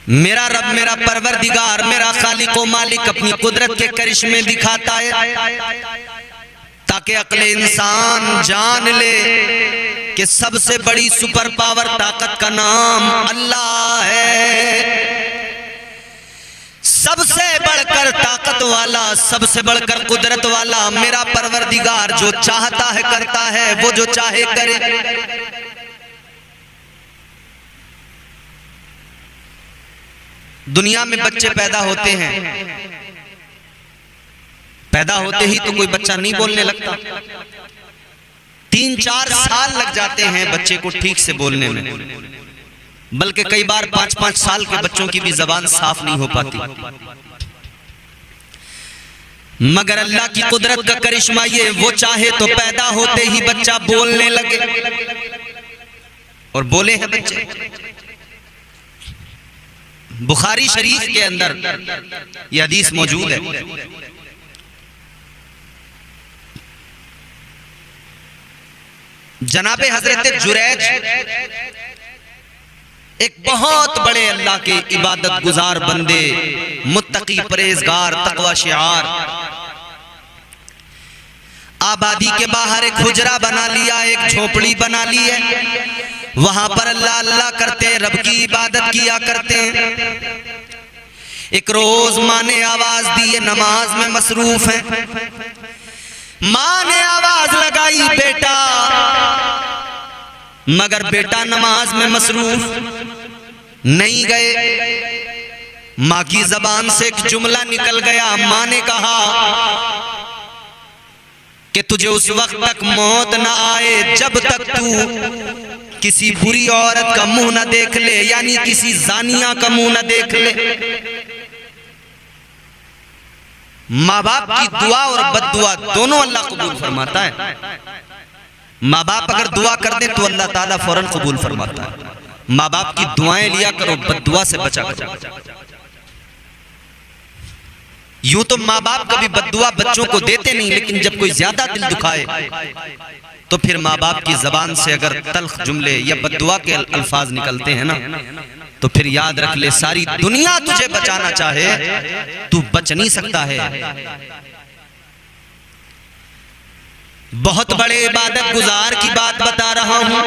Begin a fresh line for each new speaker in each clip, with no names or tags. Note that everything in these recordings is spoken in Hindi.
मेरा रब, मेरा परवरदिगार, मेरा खालिक व मालिक अपनी कुदरत के करिश्मे दिखाता है ताकि अक्ले इंसान जान ले कि सबसे बड़ी सुपर पावर ताकत का नाम अल्लाह है। सबसे बढ़कर ताकत वाला, सबसे बढ़कर कुदरत वाला मेरा परवरदिगार जो चाहता है करता है, वो जो चाहे करे। दुनिया में बच्चे पैदा होते हैं, पैदा होते ही तो कोई बच्चा नहीं बोलने लगता, 3-4 साल लग जाते हैं बच्चे को ठीक से बोलने में, बल्कि कई बार 5-5 साल के बच्चों की भी जबान साफ नहीं हो पाती। मगर अल्लाह की कुदरत का करिश्मा ये, वो चाहे तो पैदा होते ही बच्चा बोलने लगे, और बोले हैं बच्चे। बुखारी शरीफ के अंदर यह हदीस मौजूद है। जनाबे हजरत जुरैज एक बहुत बड़े अल्लाह के इबादत गुजार बंदे, मुत्तकी, परहेजगार, तकवा शिआर, आबादी के बाहर एक हुजरा बना लिया, एक झोपड़ी बना ली है, वहां पर अल्लाह अल्लाह करते हैं, रब की इबादत किया करते हैं। एक रोज माँ ने आवाज दी है, नमाज में मसरूफ है। माँ ने आवाज लगाई, बेटा, मगर बेटा नमाज में मसरूफ नहीं गए। माँ की जबान से एक जुमला निकल गया। माँ ने कहा कि तुझे उस वक्त तक मौत न आए जब तक तू किसी बुरी औरत का मुंह न देख ले, यानी किसी जानिया का मुंह न देख ले। माँ बाप की दुआ और बद्दुआ दोनों अल्लाह कबूल फरमाता है। माँ बाप अगर दुआ कर दे तो अल्लाह ताला फौरन कबूल फरमाता है। माँ बाप की दुआएं लिया करो, बद्दुआ से बचा करो। यूं तो माँ बाप कभी बद्दुआ बच्चों को देते नहीं, लेकिन जब कोई ज्यादा दिल दुखाए तो फिर माँ बाप की जबान से अगर तल्ख जुमले या बद्दुआ के अल्फाज निकलते हैं ना, तो फिर याद रख ले, सारी दुनिया तुझे बचाना चाहे तू बच नहीं सकता है। बहुत बड़े इबादत गुजार की बात बता रहा हूं,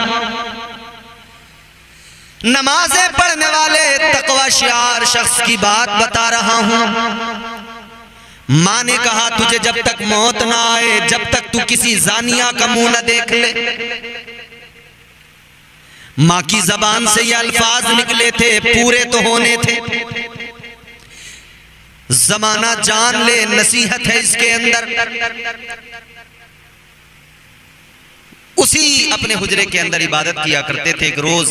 नमाजें पढ़ने वाले तकवा शिआर शख्स की बात बता रहा हूं। माँ ने कहा तुझे जब तक मौत ना आए, जब तक तू किसी जानिया का मुंह न देख ले। माँ की जबान से ये अल्फाज निकले थे, पूरे तो होने थे। जमाना जान ले, नसीहत है इसके अंदर। उसी अपने हुजरे के अंदर इबादत किया करते थे। एक रोज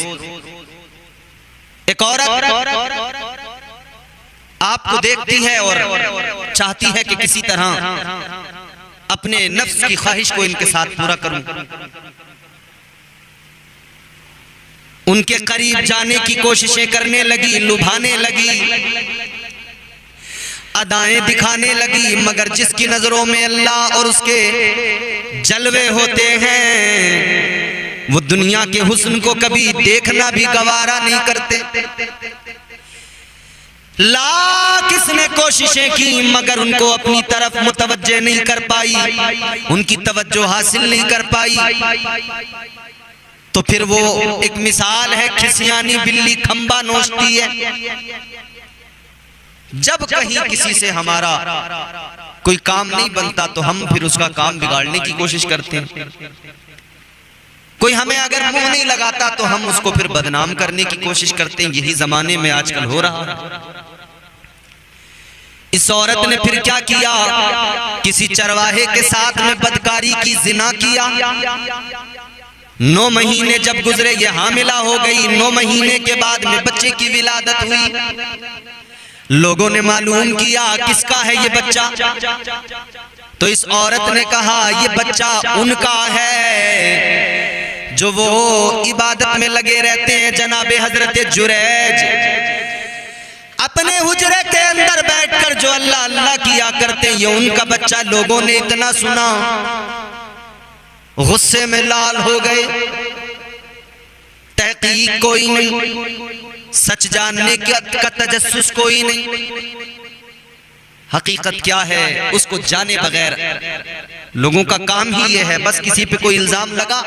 एक औरत आपको देखती है और चाहती है कि किसी तरह अपने नफ्स की ख्वाहिश को इनके साथ पूरा करूं। उनके करीब जाने की कोशिशें करने लगी, लुभाने लगी, अदाएं दिखाने लगी, मगर जिसकी नजरों में अल्लाह और उसके जलवे होते हैं वो दुनिया के हुस्न को कभी देखना भी गवारा नहीं करते। लाख किसने कोशिशें की मगर उनको अपनी तरफ मुतवज्जे नहीं कर पाई, उनकी तवज्जो हासिल नहीं कर पाई। तो फिर वो एक मिसाल है, खिसियानी बिल्ली खंबा नोचती है। जब कहीं किसी से हमारा कोई काम नहीं बनता तो हम फिर उसका काम बिगाड़ने की कोशिश करते हैं। कोई हमें अगर मुंह नहीं लगाता तो हम उसको फिर बदनाम करने की कोशिश करते हैं। यही जमाने में आजकल हो रहा है। इस औरत ने फिर क्या किया, किसी चरवाहे के साथ में बदकारी की, जिना किया। 9 महीने जब गुजरे ये हामिला हो गई। 9 महीने के बाद में बच्चे की विलादत हुई। लोगों ने मालूम किया किसका है ये बच्चा, तो इस औरत ने कहा ये बच्चा उनका है जो वो इबादत में लगे रहते हैं। जनाबे हजरत जुरैज अपने हुजरे के अंदर बैठकर जो अल्लाह अल्लाह किया करते हैं, ये उनका बच्चा। लोगों ने इतना सुना, गुस्से में लाल हो गए। तहकीक कोई नहीं, सच जानने का तजस्सुस कोई नहीं, हकीकत क्या है उसको जाने बगैर लोगों का काम ही ये है, बस किसी पे कोई इल्जाम लगा,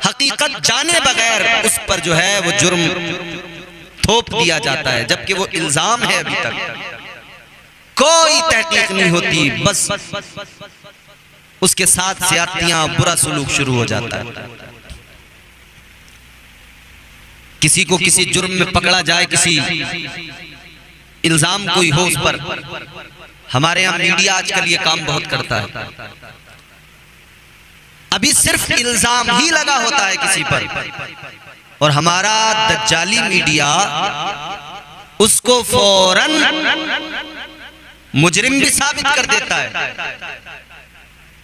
हकीकत जाने बगैर उस पर जो है वो जुर्म थोप दिया जाता है, जबकि वो इल्जाम है, अभी तक कोई तहकीक नहीं होती, बस उसके साथ ज्यादतियां, बुरा सलूक शुरू हो जाता है। किसी को किसी जुर्म में पकड़ा जाए, किसी इल्जाम कोई हो उस पर, हमारे यहाँ मीडिया आजकल ये काम बहुत करता है, अभी सिर्फ इल्जाम ही लगा होता है किसी पर, और हमारा दज्जाली मीडिया उसको फौरन मुजरिम भी साबित कर देता है,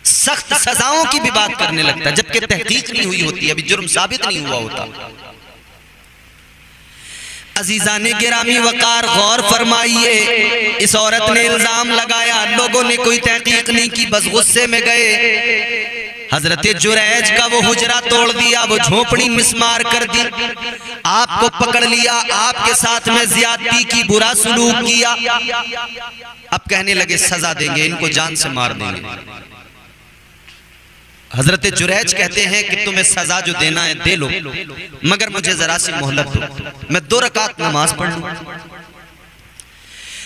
सख्त सजाओं की भी बात करने लगता है, जबकि तहकीक नहीं हुई होती, अभी जुर्म साबित नहीं हुआ होता। अजीजाने गिरामी वकार, गौर फरमाइए, इस औरत ने इल्जाम लगाया, लोगों ने कोई तहकीक नहीं की, बस गुस्से में गए, हजरत जुरैज का वो हुजरा तोड़ दिया, वो झोपड़ी मिसमार कर दी, आपको पकड़ लिया, आपके साथ में ज्यादती की, बुरा सलूक किया, अब कहने लगे सजा देंगे, इनको जान से मार देंगे। हजरत जुरैज कहते हैं कि तुम्हें सजा जो देना है दे लो, मगर मुझे जरा सी मोहलत दो, मैं 2 रकात नमाज पढ़ लूं।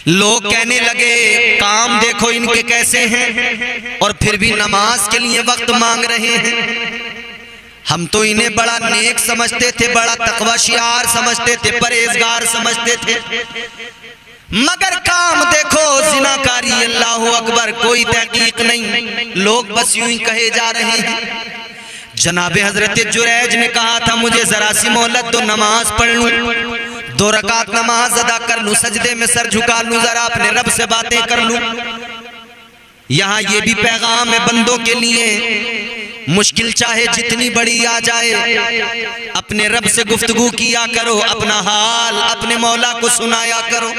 लोग कहने लगे काम देखो इनके कैसे हैं, और फिर भी नमाज के लिए वक्त मांग रहे हैं, हम तो इन्हें बड़ा नेक समझते थे, बड़ा तकवा शियार समझते थे, परहेजगार समझते थे, मगर काम देखो जिनाकारी, अल्लाहु अकबर, कोई तहकीक नहीं, लोग बस यूं ही कहे जा रहे हैं। जनाबे हजरत जुरैज ने कहा था मुझे जरा सी मोहलत दो, नमाज पढ़ लूं, 2 रकात नमाज अदा कर लूं, सजदे में सर झुका लूं, जरा अपने रब से बातें कर लूं। यहाँ ये भी पैगाम है बंदों के लिए, मुश्किल चाहे जितनी बड़ी आ जाए, अपने रब से गुफ्तगू किया करो, अपना हाल अपने मौला को सुनाया करो,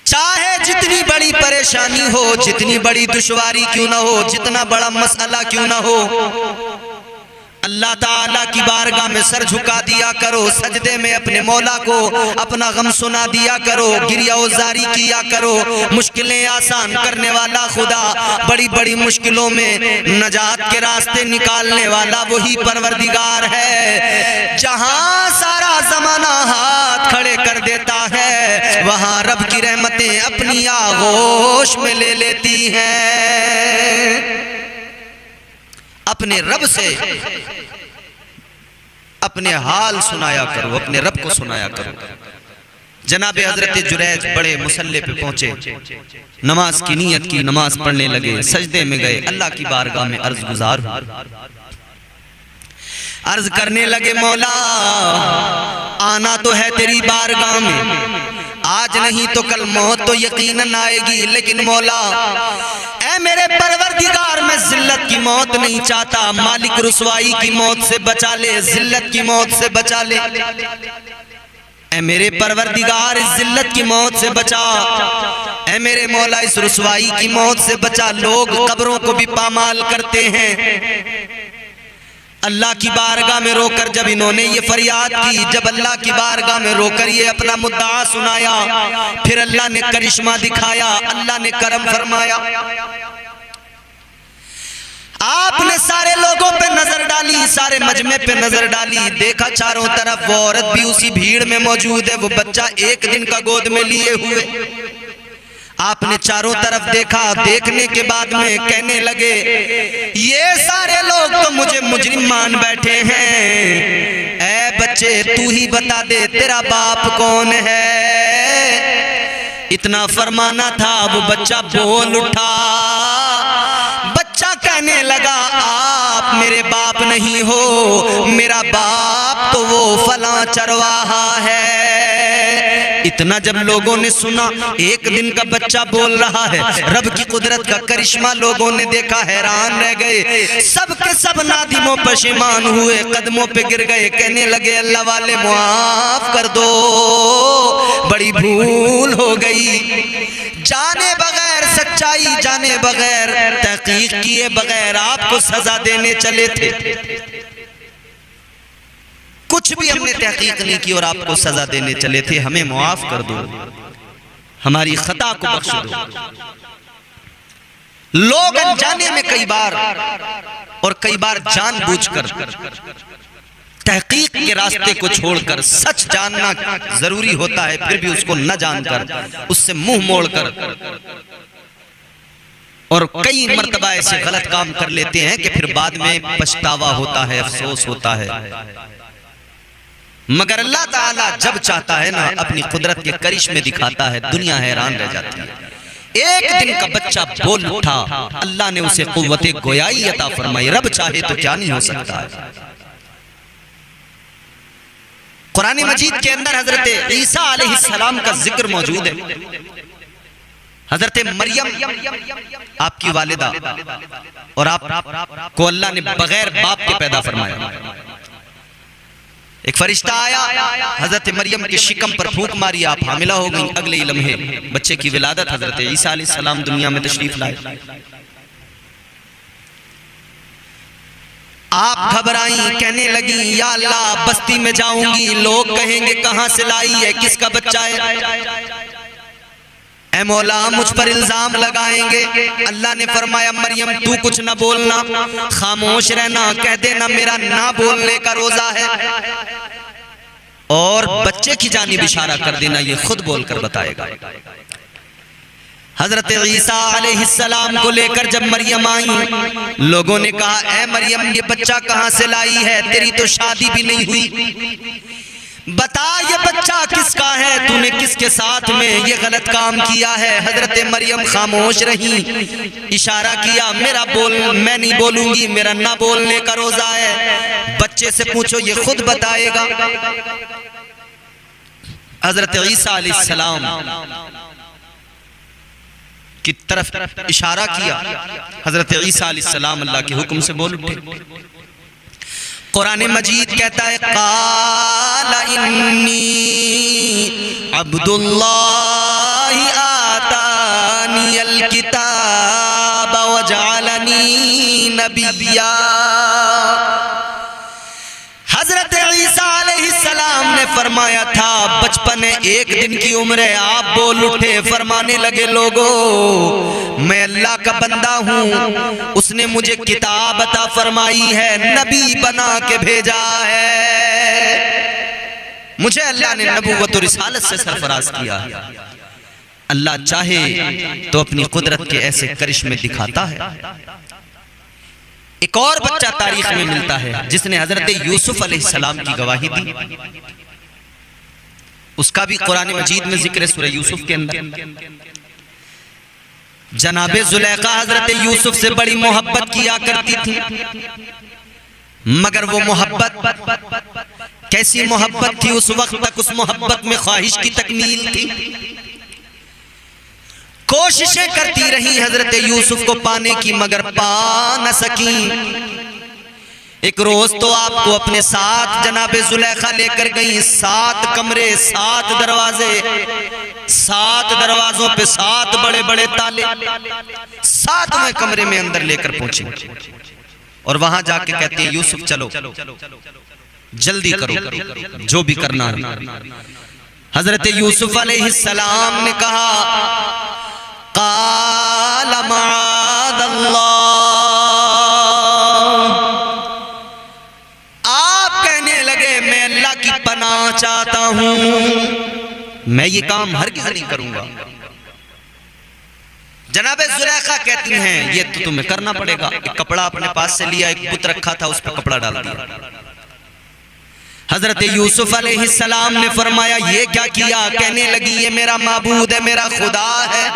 चाहे जितनी बड़ी परेशानी हो, जितनी बड़ी दुश्वारी क्यों ना हो, जितना बड़ा मसला क्यों ना हो, अल्लाह ताला की बारगाह में सर झुका दिया करो, सजदे में अपने मौला को अपना गम सुना दिया करो, गिरिया जारी किया करो, मुश्किलें आसान करने वाला खुदा, बड़ी बड़ी मुश्किलों में नजात के रास्ते निकालने वाला वही परवरदिगार है। जहां सारा जमाना हाथ खड़े कर देता है, वहां रब की रहमतें अपनी आगोश में ले लेती हैं। अपने रब से अपने हाल सुनाया करो, अपने रब को सुनाया करो। जनाबे हजरत जुरैज बड़े मुसल्ले पे पहुंचे, नमाज की नीयत की, नमाज पढ़ने लगे, सजदे में गए, अल्लाह की बारगाह में अर्ज गुजार अर्ज करने लगे, मौला आना तो है तेरी बारगाह में, आज नहीं तो कल मौत तो यकीनन आएगी, लेकिन मौला ऐ मेरे परवरदिगार, मैं जिल्लत की मौत नहीं चाहता, मालिक रुसवाई की मौत से बचा ले, जिल्लत की मौत से बचा ले, ऐ मेरे परवरदिगार इस जिल्लत की मौत से बचा, ऐ मेरे मौला इस रुसवाई की मौत से बचा। लोग कब्रों को भी पामाल करते हैं। अल्लाह की बारगाह में रोकर जब इन्होंने ये फरियाद की, जब अल्लाह की बारगाह में रोकर ये अपना मुद्दा सुनाया, फिर अल्लाह ने करिश्मा दिखाया, अल्लाह ने करम फरमाया। आपने सारे लोगों पे नजर डाली, सारे मजमे पे नजर डाली, देखा चारों तरफ वो औरत भी उसी भीड़ में मौजूद है, वो बच्चा 1 दिन का गोद में लिए हुए। आपने चारों तरफ देखा, देखने के बाद में कहने लगे ये सारे लोग तो मुझे मुजरिम मान बैठे हैं, ऐ बच्चे तू ही बता दे तेरा बाप कौन है। इतना फरमाना था, वो बच्चा बोल उठा, बच्चा कहने लगा आप मेरे बाप नहीं हो, मेरा बाप तो वो फलां चरवाहा है। इतना जब लोगों ने सुना, 1 दिन का बच्चा बोल रहा है, रब की कुदरत का करिश्मा लोगों ने देखा, हैरान रह गए, सब के सब नादिमों पशेमान हुए, कदमों पे गिर गए, कहने लगे अल्लाह वाले माफ कर दो, बड़ी भूल हो गई, जाने बगैर, सच्चाई जाने बगैर, तहकीक किए बगैर आपको सजा देने चले थे। कुछ कुछ भी हमने तहकीक नहीं की और आपको सजा देने चले थे, हमें मुआफ कर दो, हमारी खता को बख्श दो। लोग अनजाने में कई बार और कई बार जानबूझकर तहकीक के रास्ते को छोड़कर सच जानना जरूरी होता है, फिर भी उसको न जानकर उससे मुंह मोड़कर और कई मर्तबा ऐसे गलत काम कर लेते हैं कि फिर बाद में पछतावा होता है, अफसोस होता है। मगर अल्लाह ताला जब चाहता है ना, अपनी कुदरत के करिश्मे दिखाता है, दुनिया हैरान रह जाती है। एक दिन का बच्चा बोल उठा, अल्लाह ने उसे कुव्वते गोयाई अता फरमाई। रब चाहे तो क्या नहीं हो सकता है। कुरान मजीद के अंदर हजरत ईसा अलैहिस्सलाम का जिक्र मौजूद है। हजरत मरियम आपकी वालिदा और आप को अल्लाह ने बगैर बाप के पैदा फरमाया। एक फरिश्ता आया, हजरत मरियम के शिकम पर फूंक मारी, आप हामिला हो गई। अगले ही लम्हे बच्चे की विलादत, हजरत ईसा अलैहिस्सलाम दुनिया में तशरीफ लाए। आप घबराई, कहने लगी या अल्लाह बस्ती में जाऊंगी, लोग कहेंगे कहां से लाई है, किसका बच्चा है, ऐ मौला मुझ पर इल्जाम लगाएंगे। अल्लाह ने फरमाया मरियम तू कुछ ना बोलना, खामोश रहना, कह देना मेरा ना बोलने का रोजा है और बच्चे की जानिब इशारा कर देना, ये खुद बोलकर बताएगा। हजरत ईसा अलैहिस्सलाम को लेकर जब मरियम आई, लोगों ने कहा ऐ मरियम ये बच्चा कहां से लाई है, तेरी तो शादी भी नहीं हुई, बता ये बच्चा किसका है, तूने किसके साथ में ये गलत काम किया है। हजरत मरियम खामोश रही, इशारा किया मेरा बोल, मैं नहीं बोलूंगी, मेरा ना बोलने का रोजा है, बच्चे से पूछो ये खुद बताएगा। हजरत ईसा अलैहिस्सलाम की तरफ इशारा किया। हजरत ईसा अलैहिस्सलाम अल्लाह के हुक्म से बोल उठे। कुरान मजीद कहता है क़ाल इन्नी अब्दुल्लाहि आतानियल किताब व जअलनी नबिय्या। हजरत ईसा अलैहिस्सलाम ने फरमाया था बचपन है, एक दिन की उम्र है, आप बोल उठे, फरमाने लगे लोगों मैं अल्लाह का बंदा हूँ, उसने मुझे किताब अता फरमाई है, नबी बना के भेजा है, मुझे अल्लाह ने नबूवत और रिसालत से सरफराज किया। अल्लाह चाहे तो अपनी कुदरत के ऐसे करिश्मे दिखाता है। एक और बच्चा तारीख में मिलता है जिसने हजरत यूसुफ अलैहिस्सलाम की गवाही दी, उसका भी कुरान मजीद में जिक्र है सूरह यूसुफ के अंदर। जनाबे जुलेखा हजरत यूसुफ से बड़ी मोहब्बत किया करती थी, मगर वो मोहब्बत कैसी मोहब्बत थी, उस वक्त तक उस मोहब्बत में ख्वाहिश की तकमील थी। कोशिशें करती रही हजरत यूसुफ को पाने की, मगर पा न सकी। एक रोज तो आपको अपने साथ जनाबे जुलेखा लेकर गई, 7 कमरे 7 दरवाजे, 7 दरवाजों पे 7 बड़े बड़े ताले, 7वें कमरे में अंदर लेकर पहुंची और वहां जाके कहती है यूसुफ चलो जल्दी करो जो भी करना है। हजरत यूसुफ अलैहिस्सलाम ने कहा क़ाल मआज़ल्लाह, आप कहने लगे मैं अल्लाह की पनाह चाहता हूं, मैं ये काम हरगिज़ नहीं करूंगा। जनाबे जुलेखा कहती हैं ये तो तुम्हें करना पड़ेगा। एक कपड़ा अपने पास से लिया, एक बुत रखा था उस पर कपड़ा डाल दिया। हजरत यूसुफ अलैहिस्सलाम ने फरमाया ये क्या किया, कहने लगी ये मेरा माबूद है, मेरा खुदा है,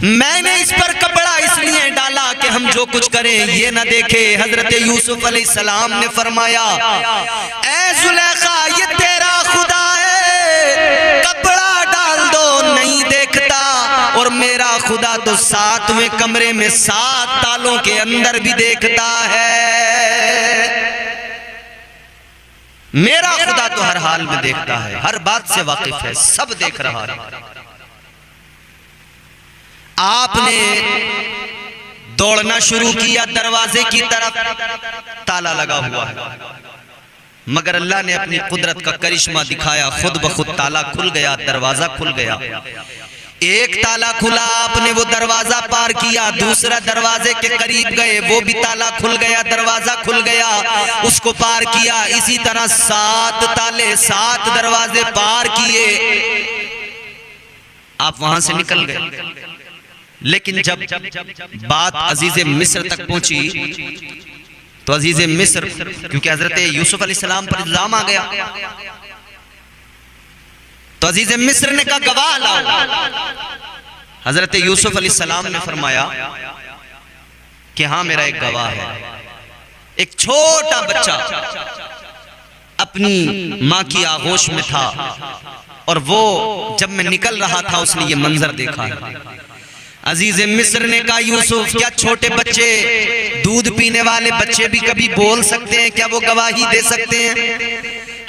मैंने इस पर कपड़ा इसलिए डाला कि हम जो कुछ करें ये ना देखे। हजरत यूसुफ अलैहिस्सलाम ने फरमाया ऐ जुलेखा ये तेरा खुदा है, कपड़ा डाल दो नहीं देखता, और मेरा खुदा तो 7वें कमरे में 7 तालों के अंदर भी देखता है। मेरा खुदा तो हर हाल में देखता है, हर बात से वाकिफ है, सब देख रहा है। आपने दौड़ना शुरू किया दरवाजे की तरफ, ताला लगा हुआ है, मगर अल्लाह ने अपनी कुदरत का करिश्मा दिखाया, खुद ब खुद ताला खुल गया, दरवाजा खुल गया। एक ताला खुला, आपने वो दरवाजा पार किया, दूसरा दरवाजे के करीब गए, वो भी ताला खुल गया, दरवाजा खुल गया, उसको पार किया। इसी तरह 7 ताले 7 दरवाजे पार किए, आप वहां से निकल गए। लेकिन जब बात अजीज मिस्र तक पहुंची तो अजीज मिस्र, क्योंकि हजरत यूसुफ अलैहिस्सलाम पर इल्जाम आ गया, तो अजीज मिस्र ने कहा गवाह लाओ। हजरत यूसुफ अलैहिस्सलाम ने फरमाया कि हाँ मेरा एक गवाह है। एक छोटा बच्चा अपनी मां की आगोश में था और वो जब मैं निकल रहा था उसने ये मंजर देखा है। अजीज मिस्र ने कहा यूसुफ, क्या छोटे बच्चे, दूध पीने वाले बच्चे भी कभी बोल सकते हैं? क्या वो गवाही दे सकते हैं?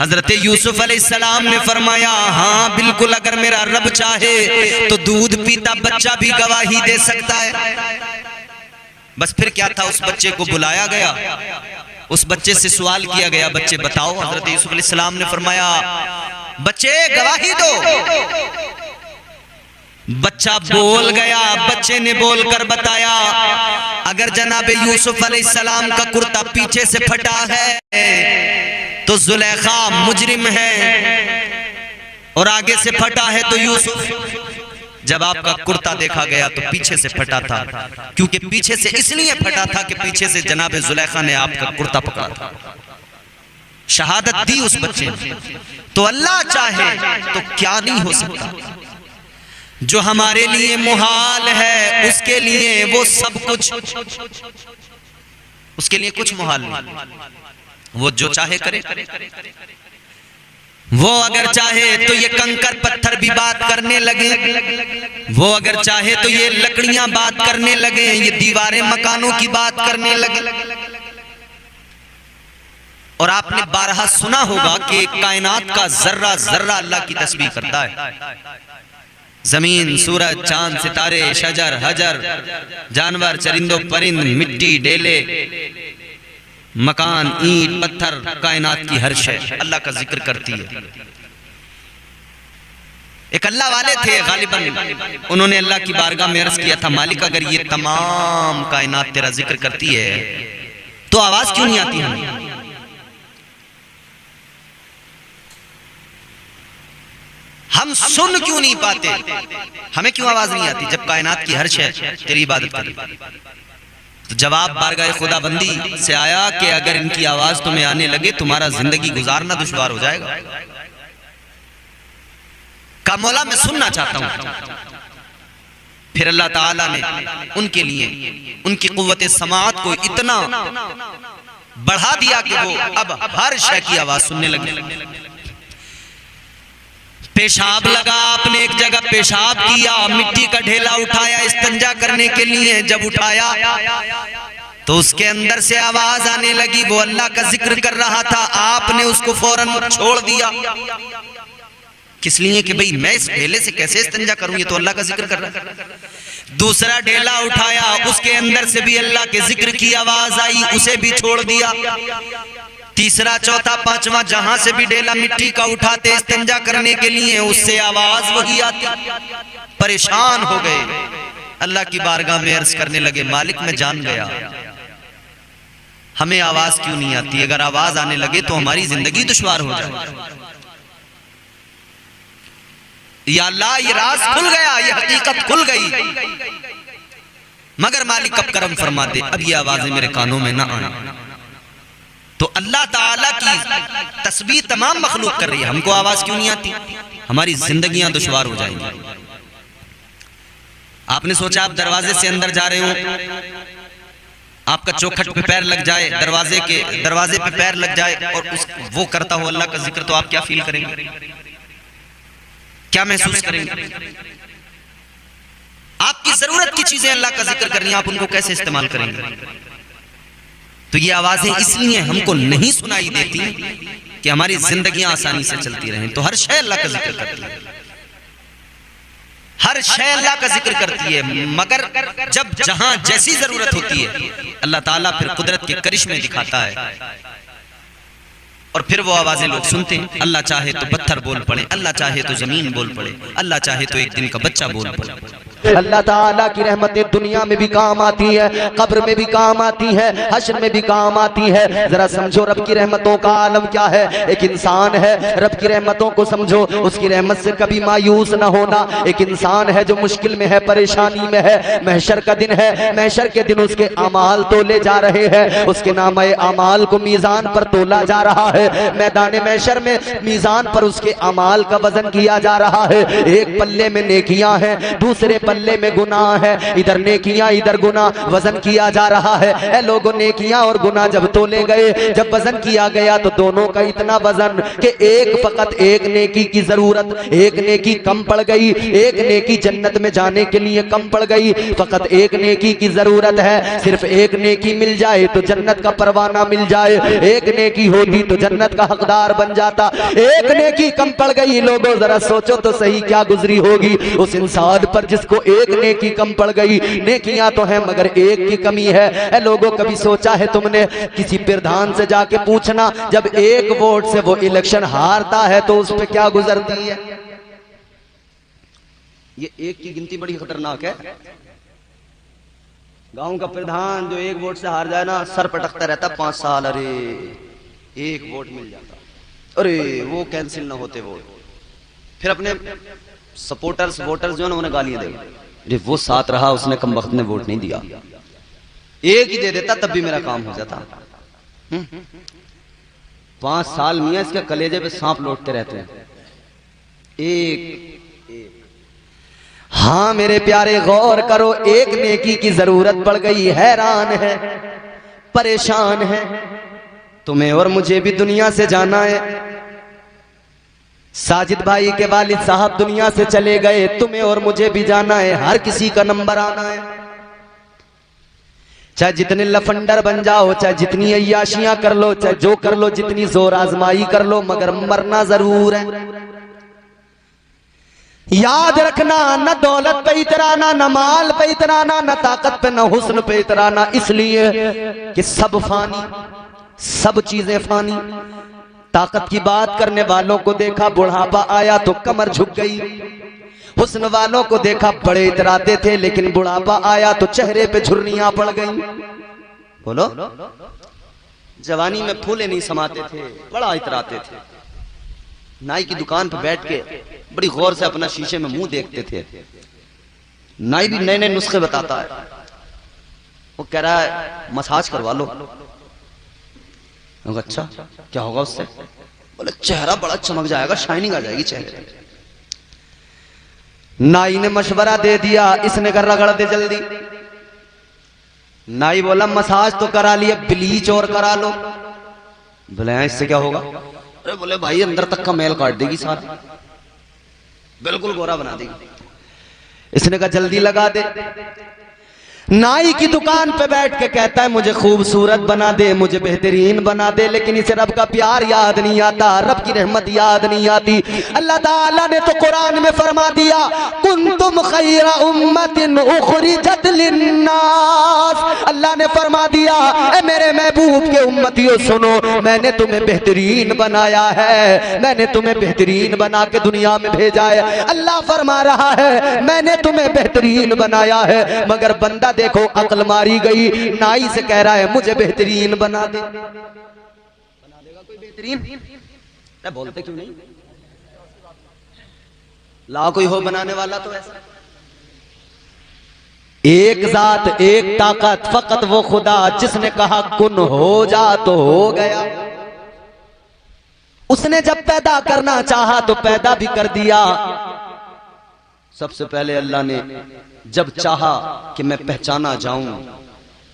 हजरत यूसुफ अलैहिस्सलाम ने फरमाया हाँ बिल्कुल, अगर मेरा रब चाहे तो दूध पीता बच्चा भी गवाही दे सकता है। बस फिर क्या था, उस बच्चे को बुलाया गया, उस बच्चे से सवाल किया गया, बच्चे बताओ। हजरत यूसुफ अलैहिस्सलाम ने फरमाया बच्चे गवाही दो। बच्चा बोल गया, बच्चे ने बोलकर बताया अगर जनाब यूसुफ अलैहिस्सलाम का कुर्ता पीछे से फटा है तो जुलेखा मुजरिम है, और आगे से फटा है तो यूसुफ। जब आपका कुर्ता देखा गया तो पीछे से फटा था, क्योंकि पीछे से इसलिए फटा था कि पीछे से जनाब जुलेखा ने आपका कुर्ता पकड़ा था। शहादत दी उस बच्चे ने। तो अल्लाह चाहे तो क्या नहीं हो सकता। जो हमारे लिए मुहाल है उसके लिए वो सब कुछ, उसके लिए कुछ मुहाल नहीं। वो जो चाहे करे। वो अगर चाहे तो ये कंकर पत्थर भी बात करने लगे, वो अगर चाहे तो ये लकड़ियां बात करने लगे, ये दीवारें मकानों की बात करने लगे। और आपने बारहा सुना होगा कि कायनात का जर्रा जर्रा अल्लाह की तस्बीह करता है। जमीन, सूरज, चांद, सितारे, शजर, हजर, जानवर, चरिंदों, परिंद, मिट्टी, डेले, मकान, ईंट, पत्थर, कायनात की हर शय अल्लाह का जिक्र करती है। एक अल्लाह वाले थे गालिबन, उन्होंने अल्लाह की बारगाह में अर्ज किया था मालिक अगर ये तमाम कायनात तेरा जिक्र करती है तो आवाज क्यों नहीं आती हमें? हम सुन क्यों नहीं पाते? हमें क्यों आवाज नहीं आती जब कायनात की हर शय तेरी इबादत करे? तो जवाब बारगाह खुदाबंदी से आया कि अगर इनकी आवाज तुम्हें आने लगे तुम्हारा जिंदगी गुजारना दुश्वार हो जाएगा। का मौला मैं सुनना चाहता हूं। फिर अल्लाह ताला ने उनके लिए उनकी कुव्वत समाअत को इतना बढ़ा दिया कि वो अब हर शय की आवाज सुनने लगे। पेशाब लगा, आपने एक जगह पेशाब किया, मिट्टी का ढेला उठाया इस्तिंजा करने के लिए, जब उठाया तो उसके अंदर से आवाज आने लगी, वो अल्लाह का जिक्र कर रहा था, आपने उसको फौरन छोड़ दिया। किस लिए? कि भाई मैं इस ढेले से कैसे इस्तिंजा करूं, ये तो अल्लाह का जिक्र कर रहा है। दूसरा ढेला उठाया, उसके अंदर से भी अल्लाह के जिक्र की आवाज आई, उसे भी छोड़ दिया। तीसरा, चौथा, पांचवा, जहां से भी ढेला मिट्टी का उठाते इस्तिंजा करने के लिए उससे आवाज वही आती। परेशान हो गए, अल्लाह की बारगाह में अर्ज करने लगे मालिक मैं जान गया हमें आवाज क्यों नहीं आती। अगर आवाज आने लगे तो हमारी जिंदगी दुश्वार हो जाए। या अल्लाह ये राज खुल गया, ये हकीकत खुल गई, मगर मालिक अब करम फरमा दे, अब ये आवाजें मेरे कानों में ना आए। तो अल्लाह ताला की तस्बीह तमाम मखलूक कर रही है, हमको आवाज क्यों नहीं आती? हमारी जिंदगियां दुश्वार हो जाएंगी। आपने सोचा आप दरवाजे से अंदर जा रहे हो, आपका चौखट पे पैर लग जाए, दरवाजे पे पैर लग जाए और वो करता हो अल्लाह का जिक्र, तो आप क्या फील करेंगे, क्या महसूस करेंगे? आपकी जरूरत की चीजें अल्लाह का जिक्र करनी है, आप उनको कैसे इस्तेमाल करेंगे? तो ये आवाजें इसलिए हमको नहीं सुनाई देती कि हमारी जिंदगियां आसानी से चलती रहें। तो हर शय अल्लाह का जिक्र करती है, हर शय अल्लाह का जिक्र करती है, मगर जब जहां जैसी जरूरत होती है अल्लाह ताला फिर कुदरत के करिश्मे दिखाता है। और फिर वो आवाजें लोग सुनते हैं। अल्लाह चाहे तो पत्थर बोल पड़े, अल्लाह चाहे तो जमीन बोल पड़े, अल्लाह चाहे तो एक दिन का बच्चा बोल पड़े।
अल्लाह ताला की रहमतें दुनिया में भी काम आती है, कब्र में भी काम आती है, हश्र में भी काम आती है। जरा समझो रब की रहमतों का आलम क्या है। एक इंसान है, रब की रहमतों को समझो, उसकी रहमत से कभी मायूस ना होना। एक इंसान है जो मुश्किल में है, परेशानी में है, महशर का दिन है, महशर के दिन उसके अमाल तोले जा रहे हैं, उसके नामे अमाल को मीजान पर तोला जा रहा है। मैदान महशर में मीजान पर उसके अमाल का वजन किया जा रहा है। एक पल्ले में नेकियां हैं, दूसरे पल्ले में गुनाह है, इधर नेकियां इधर गुनाह, वजन किया जा रहा है। ए लोगों, नेकियां और गुनाह जब तोले गए, जब वजन किया गया तो दोनों का इतना वजन कि फकत एक नेकी की जरूरत, एक नेकी कम पड़ गई, एक नेकी जन्नत में जाने के लिए कम पड़ गई। फकत एक नेकी की जरूरत है, सिर्फ एक नेकी मिल जाए तो जन्नत का परवाना मिल जाए। एक नेकी होती तो जन्नत का हकदार बन जाता, एक नेकी कम पड़ गई। लोगों जरा सोचो तो सही क्या गुजरी होगी उस इंसान पर जिसको एक नेकी कम पड़ गई। नेकियां तो हैं मगर एक की कमी है। ए लोगों, कभी सोचा है तुमने, किसी प्रधान से जाके पूछना, जब एक वोट से वो इलेक्शन हारता है तो उस पर क्या गुजरती है। ये एक की गिनती बड़ी खतरनाक है। गांव का प्रधान जो एक वोट से हार जाए ना, सर पटकता रहता 5 साल, अरे एक वोट मिल जाता, अरे वो कैंसिल ना होते वोट। फिर अपने सपोर्टर्स वोटर्स जो है ना उन्हें गालियां देगा, अरे वो साथ रहा, उसने कम वक्त में वोट नहीं दिया, एक ही दे देता तब भी मेरा काम हो जाता। 5 साल मियां इसके कलेजे पे सांप लौटते रहते हैं, एक। हाँ मेरे प्यारे गौर करो, एक नेकी की जरूरत पड़ गई, हैरान है, परेशान है। तुम्हें और मुझे भी दुनिया से जाना है। साजिद भाई के वालिद साहब दुनिया से चले गए, तुम्हें और मुझे भी जाना है। हर किसी का नंबर आना है, चाहे जितने लफंडर बन जाओ, चाहे जितनी अय्याशियां कर लो, चाहे जो कर लो, जितनी जोर आजमाई कर लो, मगर मरना जरूर है। याद रखना, न दौलत पे इतराना, न माल पे इतराना, न ताकत पे, न हुस्न पे इतराना, इसलिए कि सब फानी, सब चीजें फानी। ताकत की बात करने वालों को देखा, बुढ़ापा आया तो कमर झुक गई। हुस्न वालों को देखा, बड़े इतराते थे, लेकिन बुढ़ापा आया तो चेहरे पे झुर्रियां पड़ गई। बोलो, जवानी में फूले नहीं समाते थे, बड़ा इतराते थे। नाई की दुकान पर बैठ के बड़ी गौर से अपना शीशे में मुंह देखते थे। नाई भी नए नए नुस्खे बताता है। वो कह रहा है मसाज करवा लो। अच्छा, क्या होगा उससे? बोले चेहरा बड़ा चमक जाएगा, शाइनिंग आ जाएगी चेहरे पे। नाई ने मशवरा दे दिया, इसने कर रगड़ दे जल्दी। नाई बोला मसाज तो करा लिया, ब्लीच और करा लो। बोले इससे क्या होगा? अरे बोले भाई अंदर तक का मैल काट देगी सारा, बिल्कुल गोरा बना देगी। इसने कहा जल्दी लगा दे। नाई की दुकान पे बैठ के कहता है मुझे खूबसूरत बना दे, मुझे बेहतरीन बना दे, लेकिन इसे रब का प्यार याद नहीं आता, रब की रहमत याद नहीं आती। अल्लाह ताला ने तो कुरान में फरमा दिया, कुंतुम खैरा उम्मतिन उखरिजत लिन्नास। अल्लाह ने फरमा दिया, ए मेरे महबूब के उम्मतियों सुनो, मैंने तुम्हें बेहतरीन बनाया है, मैंने तुम्हें बेहतरीन बना के दुनिया में भेजा है। अल्लाह फरमा रहा है मैंने तुम्हें बेहतरीन बनाया है, मगर बंदा देखो अक्ल मारी गई, नाई से कह रहा है मुझे बेहतरीन बना दे। बना देगा कोई बेहतरीन? बोलते क्यों नहीं? ला कोई हो बनाने वाला तो ऐसा। एक जात, एक ताकत, फकत वो खुदा जिसने कहा कुन हो जा तो हो गया। उसने जब पैदा करना चाहा तो पैदा भी कर दिया। सबसे पहले अल्लाह ने जब चाहा कि मैं पहचाना जाऊं,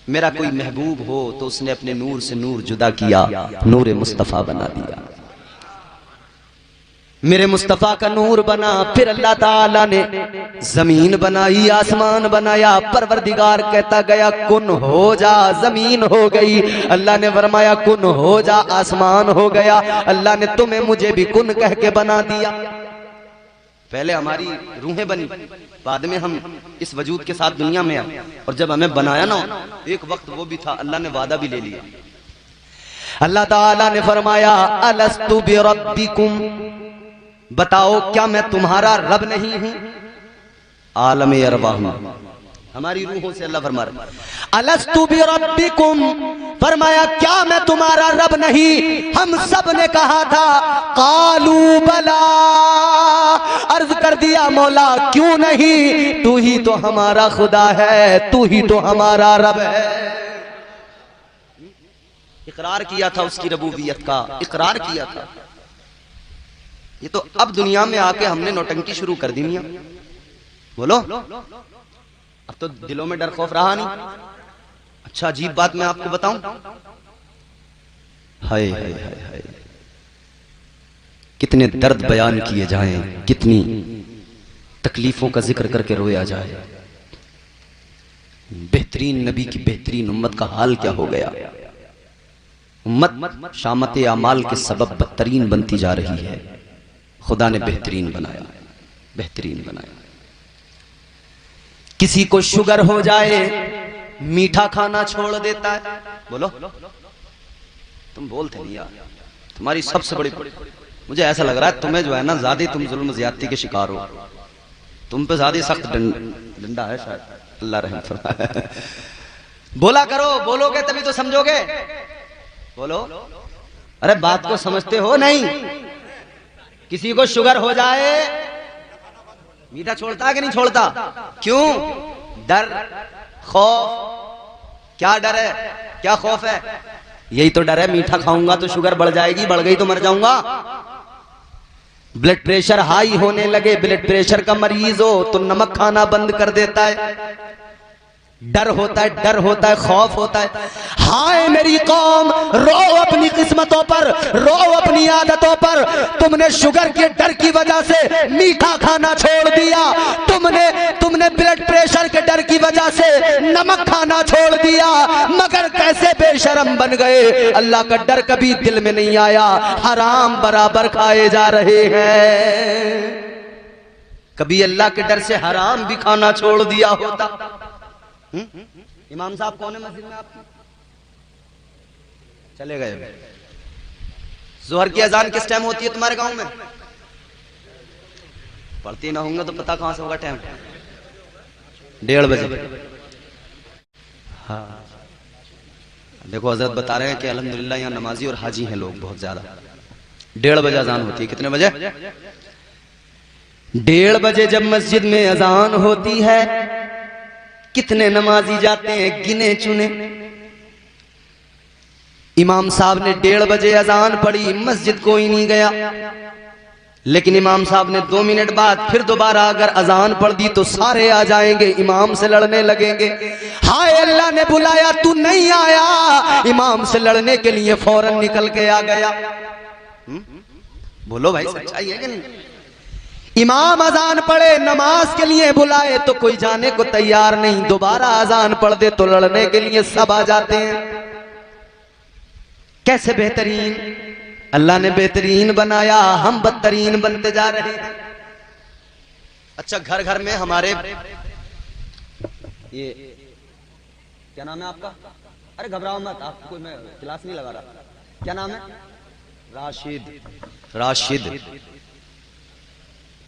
मेरा कोई महबूब हो, तो उसने अपने नूर से नूर जुदा किया, नूर मुस्तफा बना दिया। मेरे मुस्तफा का नूर बना। फिर अल्लाह ताला ने जमीन बनाई, आसमान बनाया। परवरदिगार कहता गया कुन हो जा, जमीन हो गई। अल्लाह ने फरमाया कुन हो जा, आसमान हो गया। अल्लाह ने तुम्हें मुझे भी कुन कह के बना दिया। पहले हमारी रूहें बनी, बाद में हम इस वजूद के साथ दुनिया में आए, और जब हमें बनाया ना, एक वक्त वो भी था, अल्लाह ने वादा भी ले लिया। अल्लाह ताला ने फरमाया अलस्तु बिरब्बिकुम, बताओ क्या मैं तुम्हारा रब नहीं हूं। आलम अरवाह हमारी रूहों से अल्लाह फरमा रहा है अलस्तु बिरब्बिकुम, फरमाया क्या मैं तुम्हारा रब नहीं। हम सब ने कहा था कालू बला, अर्ज कर दिया मौला क्यों नहीं, तू ही तो हमारा खुदा है, तू ही तो हमारा रब है। इकरार किया था उसकी रबूबियत का, इकरार किया था। ये तो अब दुनिया में आके हमने नौटंकी शुरू कर दी मियां, बोलो अब तो दिलों में डर खौफ रहा नहीं। अच्छा अजीब बात मैं आपको बताऊं, हाय हाय हाय हाय, कितने दर्द बयान किए जाएं, कितनी तकलीफों का जिक्र करके रोया जाए। बेहतरीन नबी की बेहतरीन उम्मत का हाल क्या हो गया। उम्मत शामत अमाल के सबब बदतरीन बनती जा रही है। खुदा ने बेहतरीन बनाया, बेहतरीन बनाया। किसी को शुगर हो जाए मीठा खाना छोड़ देता है। बोलो तुम बोलते नहीं यार, तुम्हारी सबसे बड़ी, मुझे ऐसा लग रहा है तुम्हें जो है ना ज्यादा तुम जुल्म ज्यादती के शिकार हो, तुम पे ज्यादा सख्त डंडा है शायद, अल्लाह रहम फरमाए। बोला करो, बोलोगे तभी तो समझोगे। बोलो, अरे बात को समझते हो नहीं। किसी को शुगर हो जाए मीठा छोड़ता है कि नहीं छोड़ता? क्यों? डर, खौफ। क्या डर है, क्या खौफ है? यही तो डर है, मीठा खाऊंगा तो शुगर बढ़ जाएगी, बढ़ गई तो मर जाऊंगा। ब्लड प्रेशर हाई होने लगे, ब्लड प्रेशर का मरीज हो तो नमक खाना बंद कर देता है। डर होता है, डर होता है, खौफ होता है। हाय मेरी कौम, रो अपनी किस्मतों पर, रो अपनी आदतों पर। तुमने शुगर के डर की वजह से मीठा खाना छोड़ दिया, तुमने ब्लड प्रेशर के डर की वजह से नमक खाना छोड़ दिया। मगर कैसे बेशरम बन गए, अल्लाह का डर कभी दिल में नहीं आया, हराम बराबर खाए जा रहे हैं। कभी अल्लाह के डर से हराम भी खाना छोड़ दिया होता। इमाम साहब कौन है मस्जिद में आपकी? चले गए। जोहर की अजान किस टाइम होती है तुम्हारे गांव में? पढ़ती ना होंगे तो पता कहां से होगा टाइम? 1:30 बजे। हाँ देखो हजरत बता रहे हैं कि अल्हम्दुलिल्लाह यहाँ नमाजी और हाजी हैं लोग बहुत ज्यादा। 1:30 बजे अजान होती है। कितने बजे? 1:30 बजे जब मस्जिद में अजान होती है, कितने नमाजी जाते हैं गिने चुने। इमाम साहब ने 1:30 बजे अजान पढ़ी, मस्जिद कोई नहीं गया। लेकिन इमाम साहब ने 2 मिनट बाद फिर दोबारा अगर अजान पढ़ दी तो सारे आ जाएंगे, इमाम से लड़ने लगेंगे। हाय अल्लाह ने बुलाया, तू नहीं आया, इमाम से लड़ने के लिए फौरन निकल के आ गया। बोलो भाई सच्चाई है कि नहीं? इमाम अजान पढ़े, नमाज के लिए बुलाए तो कोई जाने को तैयार नहीं, दोबारा अजान पढ़ दे तो लड़ने के लिए सब आ जाते हैं। कैसे बेहतरीन अल्लाह ने बेहतरीन बनाया, हम बदतरीन बनते जा रहे हैं। अच्छा घर घर में हमारे ये क्या नाम है आपका? अरे घबराओ मत, आपको मैं क्लास नहीं लगा रहा। क्या नाम है? राशिद। राशिद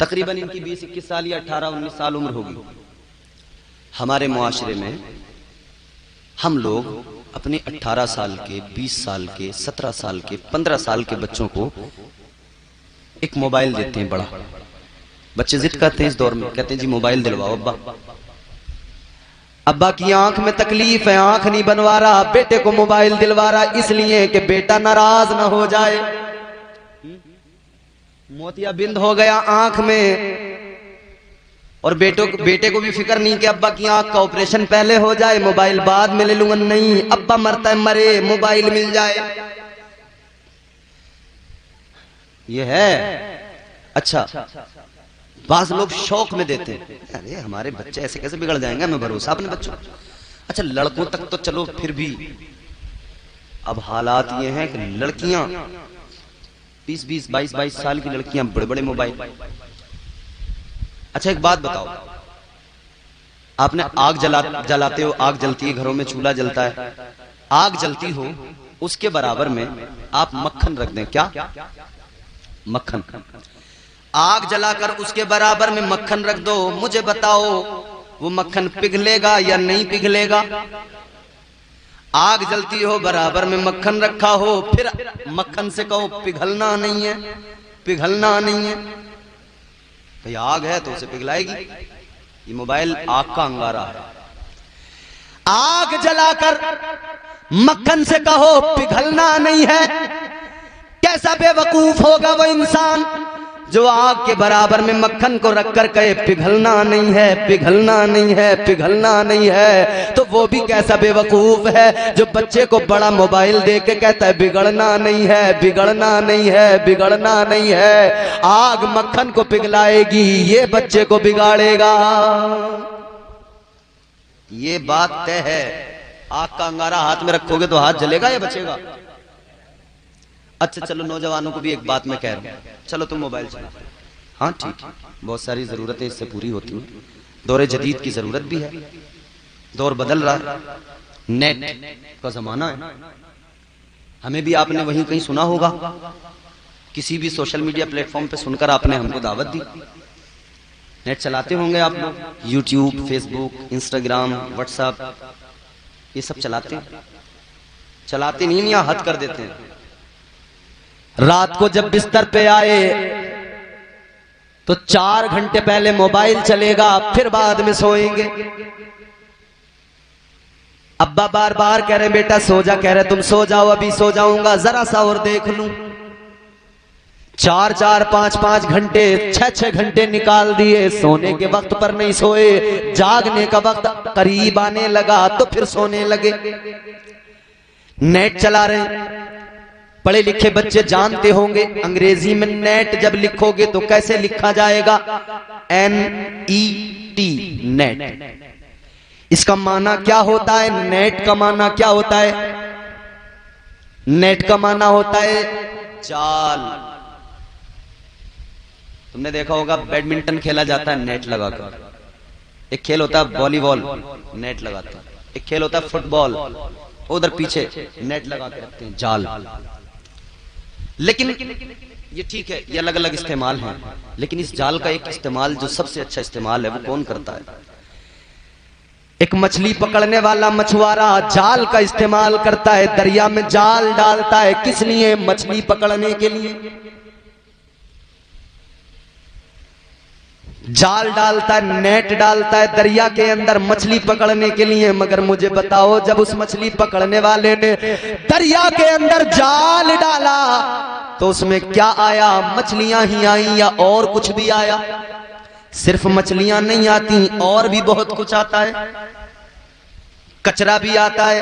तकरीबन इनकी 20-21 साल या 18-19 साल उम्र होगी। हमारे मुआशरे में हम लोग अपने 18 साल के, 20 साल के, 17 साल के, 15 साल के बच्चों को एक मोबाइल देते हैं बड़ा। बच्चे जिद करते हैं इस दौर में, कहते हैं जी मोबाइल दिलवाओ अब्बा। अब्बा की आंख में तकलीफ है, आंख नहीं बनवा रहा, बेटे को मोबाइल दिलवा रहा इसलिए कि बेटा नाराज ना हो जाए। मोतियाबिंद हो गया आंख में, और बेटे को भी फिक्र नहीं कि अब्बा की आंख का ऑपरेशन पहले हो जाए, मोबाइल बाद में ले लूंगा। नहीं, अब्बा मरता है मरे, मोबाइल मिल जाए। ये है। अच्छा बास लोग शौक में देते हैं, अरे हमारे बच्चे ऐसे कैसे बिगड़ जाएंगे, हमें भरोसा अपने बच्चों। अच्छा लड़कों तक तो चलो फिर भी, अब हालात ये हैं कि लड़कियां 20-20, 22-22 साल की लड़कियां बड़े बड़े मोबाइल। अच्छा एक बात बताओ, आपने आग जलाते हो, आग जलती है घरों में, चूल्हा जलता है, आग जलती हो उसके बराबर में आप मक्खन रख दें। क्या? मक्खन। आग जलाकर उसके बराबर में मक्खन रख दो, मुझे बताओ वो मक्खन पिघलेगा या नहीं पिघलेगा? आग जलती हो, बराबर में मक्खन रखा हो, फिर मक्खन से कहो पिघलना नहीं है, पिघलना नहीं है। भाई आग है तो उसे पिघलाएगी। ये मोबाइल आग का अंगारा है। आग जलाकर मक्खन से कहो पिघलना नहीं है। कैसा बेवकूफ होगा वो इंसान जो आग के बराबर में मक्खन को रखकर कहे पिघलना नहीं है, पिघलना नहीं है, पिघलना नहीं है। तो वो भी कैसा बेवकूफ है जो बच्चे को बड़ा मोबाइल दे के कहता है बिगड़ना नहीं है, बिगड़ना नहीं है, बिगड़ना नहीं है। आग मक्खन को पिघलाएगी, ये बच्चे को बिगाड़ेगा। ये बात तय है। आग का अंगारा हाथ में रखोगे तो हाथ जलेगा या बचेगा? अच्छा चलो, नौजवानों को भी एक बात मैं कह रहा हूं, चलो तुम मोबाइल चलाओ, हाँ ठीक है, बहुत सारी जरूरतें इससे पूरी होती हैं। दौरे जदीद की जरूरत भी है, दौर बदल रहा है, नेट का जमाना है। हमें भी आपने वहीं कहीं सुना होगा, किसी भी सोशल मीडिया प्लेटफॉर्म पे सुनकर आपने हमको दावत दी। नेट चलाते होंगे आप लोग, यूट्यूब, फेसबुक, इंस्टाग्राम, व्हाट्सएप, ये सब चलाते हैं? चलाते नहीं या हद कर देते हैं? रात को जब बिस्तर पे आए तो 4 घंटे पहले मोबाइल चलेगा, फिर बाद में सोएंगे। अब्बा बार बार कह रहे बेटा सो जा, कह रहे तुम सो जाओ, अभी सो जाऊंगा, जरा सा और देख लूं। 4-4, 5-5 घंटे, 6-6 घंटे निकाल दिए, सोने के वक्त पर नहीं सोए। जागने का वक्त करीब आने लगा तो फिर सोने लगे। नेट चला रहे। पढ़े लिखे बच्चे जानते होंगे अंग्रेजी में नेट जब लिखोगे तो कैसे लिखा जाएगा? NET, net. इसका माना क्या होता है? नेट का माना क्या होता है? नेट का माना होता है जाल। तुमने देखा होगा बैडमिंटन खेला जाता है नेट लगाकर, एक खेल होता है वॉलीबॉल, नेट लगाते हैं, एक खेल होता है फुटबॉल, उधर पीछे नेट लगा के रखते हैं, जाल। लेकिन ये ठीक है, ये अलग अलग इस्तेमाल हैं, लेकिन इस जाल का एक इस्तेमाल जो सबसे अच्छा इस्तेमाल है वो कौन करता है? एक मछली पकड़ने वाला मछुआरा जाल का इस्तेमाल करता है, दरिया में जाल डालता है। किस लिए? मछली पकड़ने के लिए जाल डालता है, नेट डालता है दरिया के अंदर मछली पकड़ने के लिए। मगर मुझे बताओ, जब उस मछली पकड़ने वाले ने दरिया के अंदर जाल डाला तो उसमें क्या आया? मछलियां ही आई या और कुछ भी आया? सिर्फ मछलियां नहीं आती, और भी बहुत कुछ आता है। कचरा भी आता है,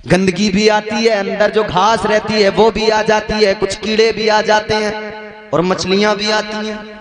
गंदगी भी आती है, अंदर जो घास रहती है वो भी आ जाती है, कुछ कीड़े भी आ जाते हैं और मछलियां भी आती हैं।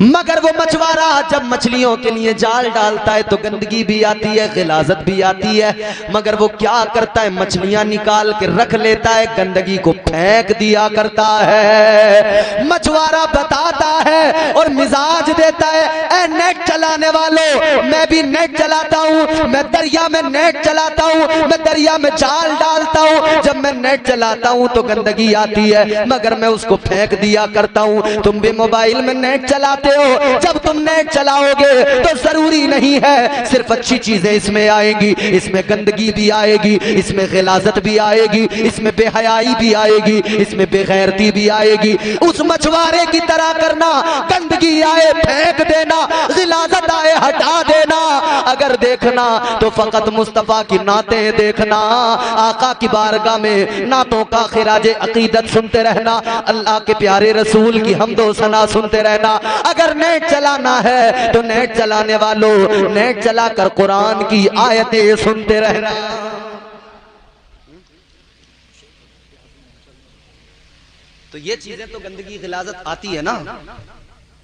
मगर वो मछुआरा जब मछलियों के लिए जाल डालता है तो गंदगी भी आती है, गिलाजत भी आती है। मगर वो क्या करता है? मछलियां निकाल के रख लेता है, गंदगी को फेंक दिया करता है। मछुआरा बताता है और मिजाज देता है, ए नेट चलाने वालों, मैं भी नेट चलाता हूँ, मैं दरिया में नेट चलाता हूँ, मैं दरिया में जाल डालता हूँ। जब मैं नेट चलाता हूँ तो गंदगी आती है, मगर मैं उसको फेंक दिया करता हूँ। तुम भी मोबाइल में नेट चलाते हो, जब तुम नेट चलाओगे तो जरूरी नहीं है सिर्फ अच्छी चीजें इसमें आएंगी, इसमें गंदगी भी आएगी, इसमें गिलाजत भी आएगी, इसमें बेहयाई भी आएगी, इसमें बेगैरती भी आएगी। उस मछुआरे की तरह करना, गंदगी आए फेंक देना, गिलाजत आए हटा देना। अगर देखना तो फकत मुस्तफा की नातें देखना, आका की बारगाह में नातों का खिराजे अकीदत सुनते रहना, अल्लाह के प्यारे रसूल की हमदो सना सुनते रहना। अगर नेट चलाना है तो नेट चलाने वालों, नेट चलाकर कुरान की आयतें सुनते रहना। तो ये चीजें तो गंदगी गिलाजत आती है ना,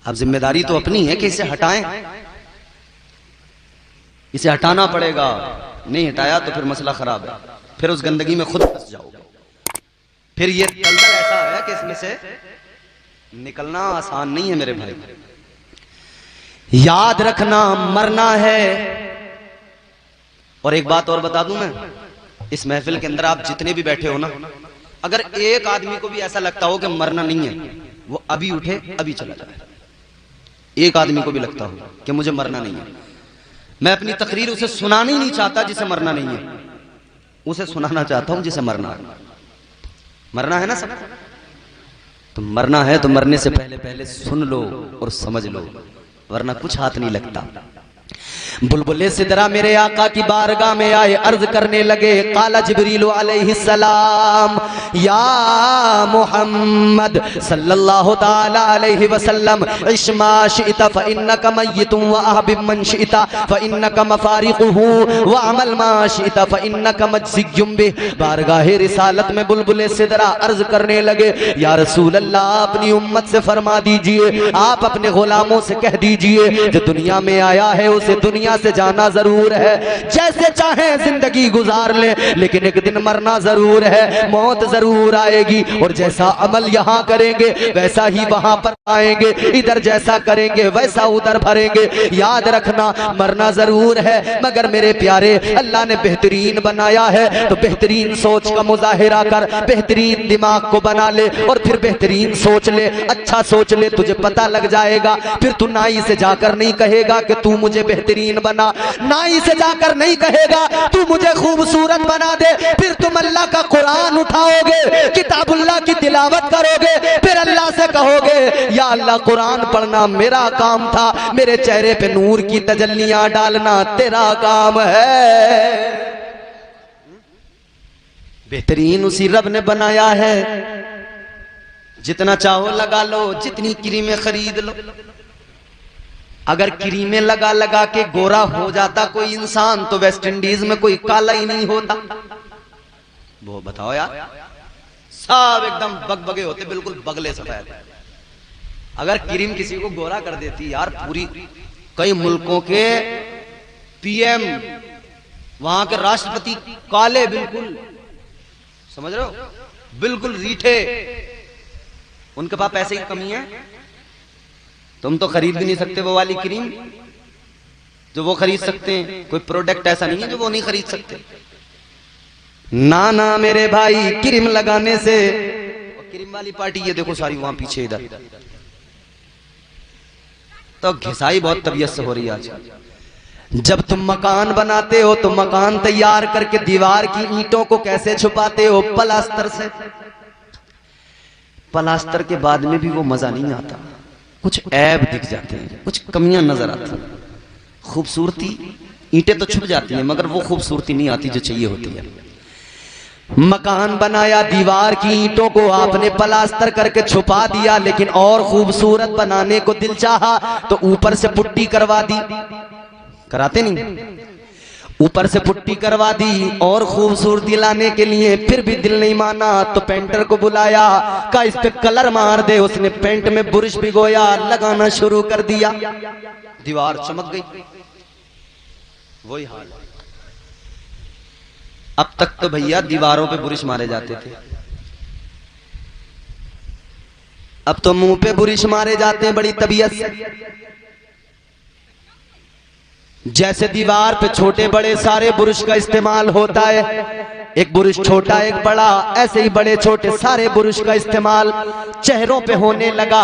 अब जिम्मेदारी तो अपनी है कि इसे हटाएं, इसे हटाना पड़ेगा। नहीं हटाया तो फिर मसला खराब है, फिर उस गंदगी में खुद फंस जाओगे। फिर ये दलदल ऐसा है कि इसमें से निकलना आसान नहीं है मेरे भाई। याद रखना, मरना है। और एक बात और बता दूं मैं, इस महफिल के अंदर आप जितने भी बैठे हो ना, अगर एक आदमी को भी ऐसा लगता हो कि मरना नहीं है, वो अभी उठे अभी चला जाए। एक आदमी को भी लगता हो कि मुझे मरना नहीं है, मैं अपनी तकरीर उसे सुनाना ही नहीं चाहता जिसे मरना नहीं है, उसे सुनाना चाहता हूं जिसे मरना है। मरना है ना सब, तो मरना है तो मरने से पहले पहले सुन लो और समझ लो, वरना कुछ हाथ नहीं लगता। बुलबुले सिदरा मेरे आका की बारगाह में आए, अर्ज करने लगे, काला जिब्रील अलैहिस्सलाम या मुहम्मद सल्लल्लाहु ताला अलैहि वसल्लम, इश्मा शि'ता फइन्नका मय्यितुन व अहबिब मन शि'ता फइन्नका मफारिकुहु व अमल मा शि'ता फइन्नका मज्जियुम बिह। बारगाह रिसालत में बुलबुले सिदरा अर्ज करने लगे, या रसूल अल्लाह, अपनी उम्मत से फरमा दीजिए, आप अपने गुलामों से कह दीजिए, जो दुनिया में आया है उसे दुनिया से जाना जरूर है, जैसे चाहे जिंदगी गुजार ले, लेकिन एक दिन मरना जरूर है, मौत जरूर आएगी, और जैसा अमल यहाँ करेंगे वैसा ही वहां पर पाएंगे, इधर जैसा करेंगे वैसा उधर भरेंगे। याद रखना, मरना जरूर है, मगर मेरे प्यारे अल्लाह ने बेहतरीन बनाया है, तो बेहतरीन सोच का मुजाहिरा कर, बेहतरीन दिमाग को बना ले और फिर बेहतरीन सोच ले, अच्छा सोच ले, तुझे पता लग जाएगा। फिर तू नाई से जाकर नहीं कहेगा कि तू मुझे बेहतरीन बना, नाई से जाकर नहीं कहेगा तू मुझे खूबसूरत बना दे, फिर तुम अल्लाह का कुरान उठाओगे, किताबुल्लाह की तिलावत करोगे, फिर अल्लाह से कहोगे, या अल्लाह कुरान पढ़ना मेरा काम था, मेरे चेहरे पे नूर की तजल्लियां डालना तेरा काम है। बेहतरीन उसी रब ने बनाया है, जितना चाहो लगा लो, जितनी क्रीमें खरीद लो। अगर क्रीमें लगा लगा के गोरा हो जाता कोई इंसान, तो वेस्ट इंडीज में कोई काला ही नहीं होता। वो बताओ यार, सब एकदम बगबगे होते, बिल्कुल बगले सफेद। अगर क्रीम किसी को गोरा कर देती यार, पूरी कई मुल्कों के पीएम, वहां के राष्ट्रपति काले, बिल्कुल समझ रहे हो, बिल्कुल रीठे, उनके पास पैसे की कमी है, तुम तो खरीद भी नहीं सकते वो वाली क्रीम जो वो खरीद सकते हैं। कोई प्रोडक्ट ऐसा नहीं है जो वो नहीं खरीद सकते। ना ना मेरे भाई, क्रीम लगाने से, क्रीम वाली पार्टी ये देखो सारी वहां पीछे इधर, तो घिसाई बहुत तबीयत से हो रही है आज। जब तुम मकान बनाते हो तो मकान तैयार करके दीवार की ईंटों को कैसे छुपाते हो? प्लास्टर से। प्लास्टर के बाद में भी वो मजा नहीं आता, कुछ ऐब दिख जाते हैं, कुछ कमियां नजर आती हैं। खूबसूरती, ईंटें तो छुप जाती हैं मगर वो खूबसूरती नहीं आती जो चाहिए होती है। मकान बनाया, दीवार की ईंटों को आपने प्लास्टर करके छुपा दिया, लेकिन और खूबसूरत बनाने को दिल चाहा तो ऊपर से पुट्टी करवा दी। कराते नहीं? ऊपर से पुट्टी करवा दी और खूबसूरती लाने के लिए, फिर भी दिल नहीं माना तो पेंटर को बुलाया, कहा इस पे कलर मार दे। उसने पेंट में बुरश भिगोया, लगाना शुरू कर दिया, दीवार चमक गई। वही हाल है। अब तक तो भैया दीवारों पे बुरश मारे जाते थे, अब तो मुंह पे बुरश मारे जाते हैं बड़ी तबीयत से। जैसे दीवार पे छोटे बड़े सारे बुरुश का इस्तेमाल होता है, एक बुरुश छोटा एक बड़ा, ऐसे ही बड़े छोटे सारे बुरुश का इस्तेमाल चेहरों पे होने लगा।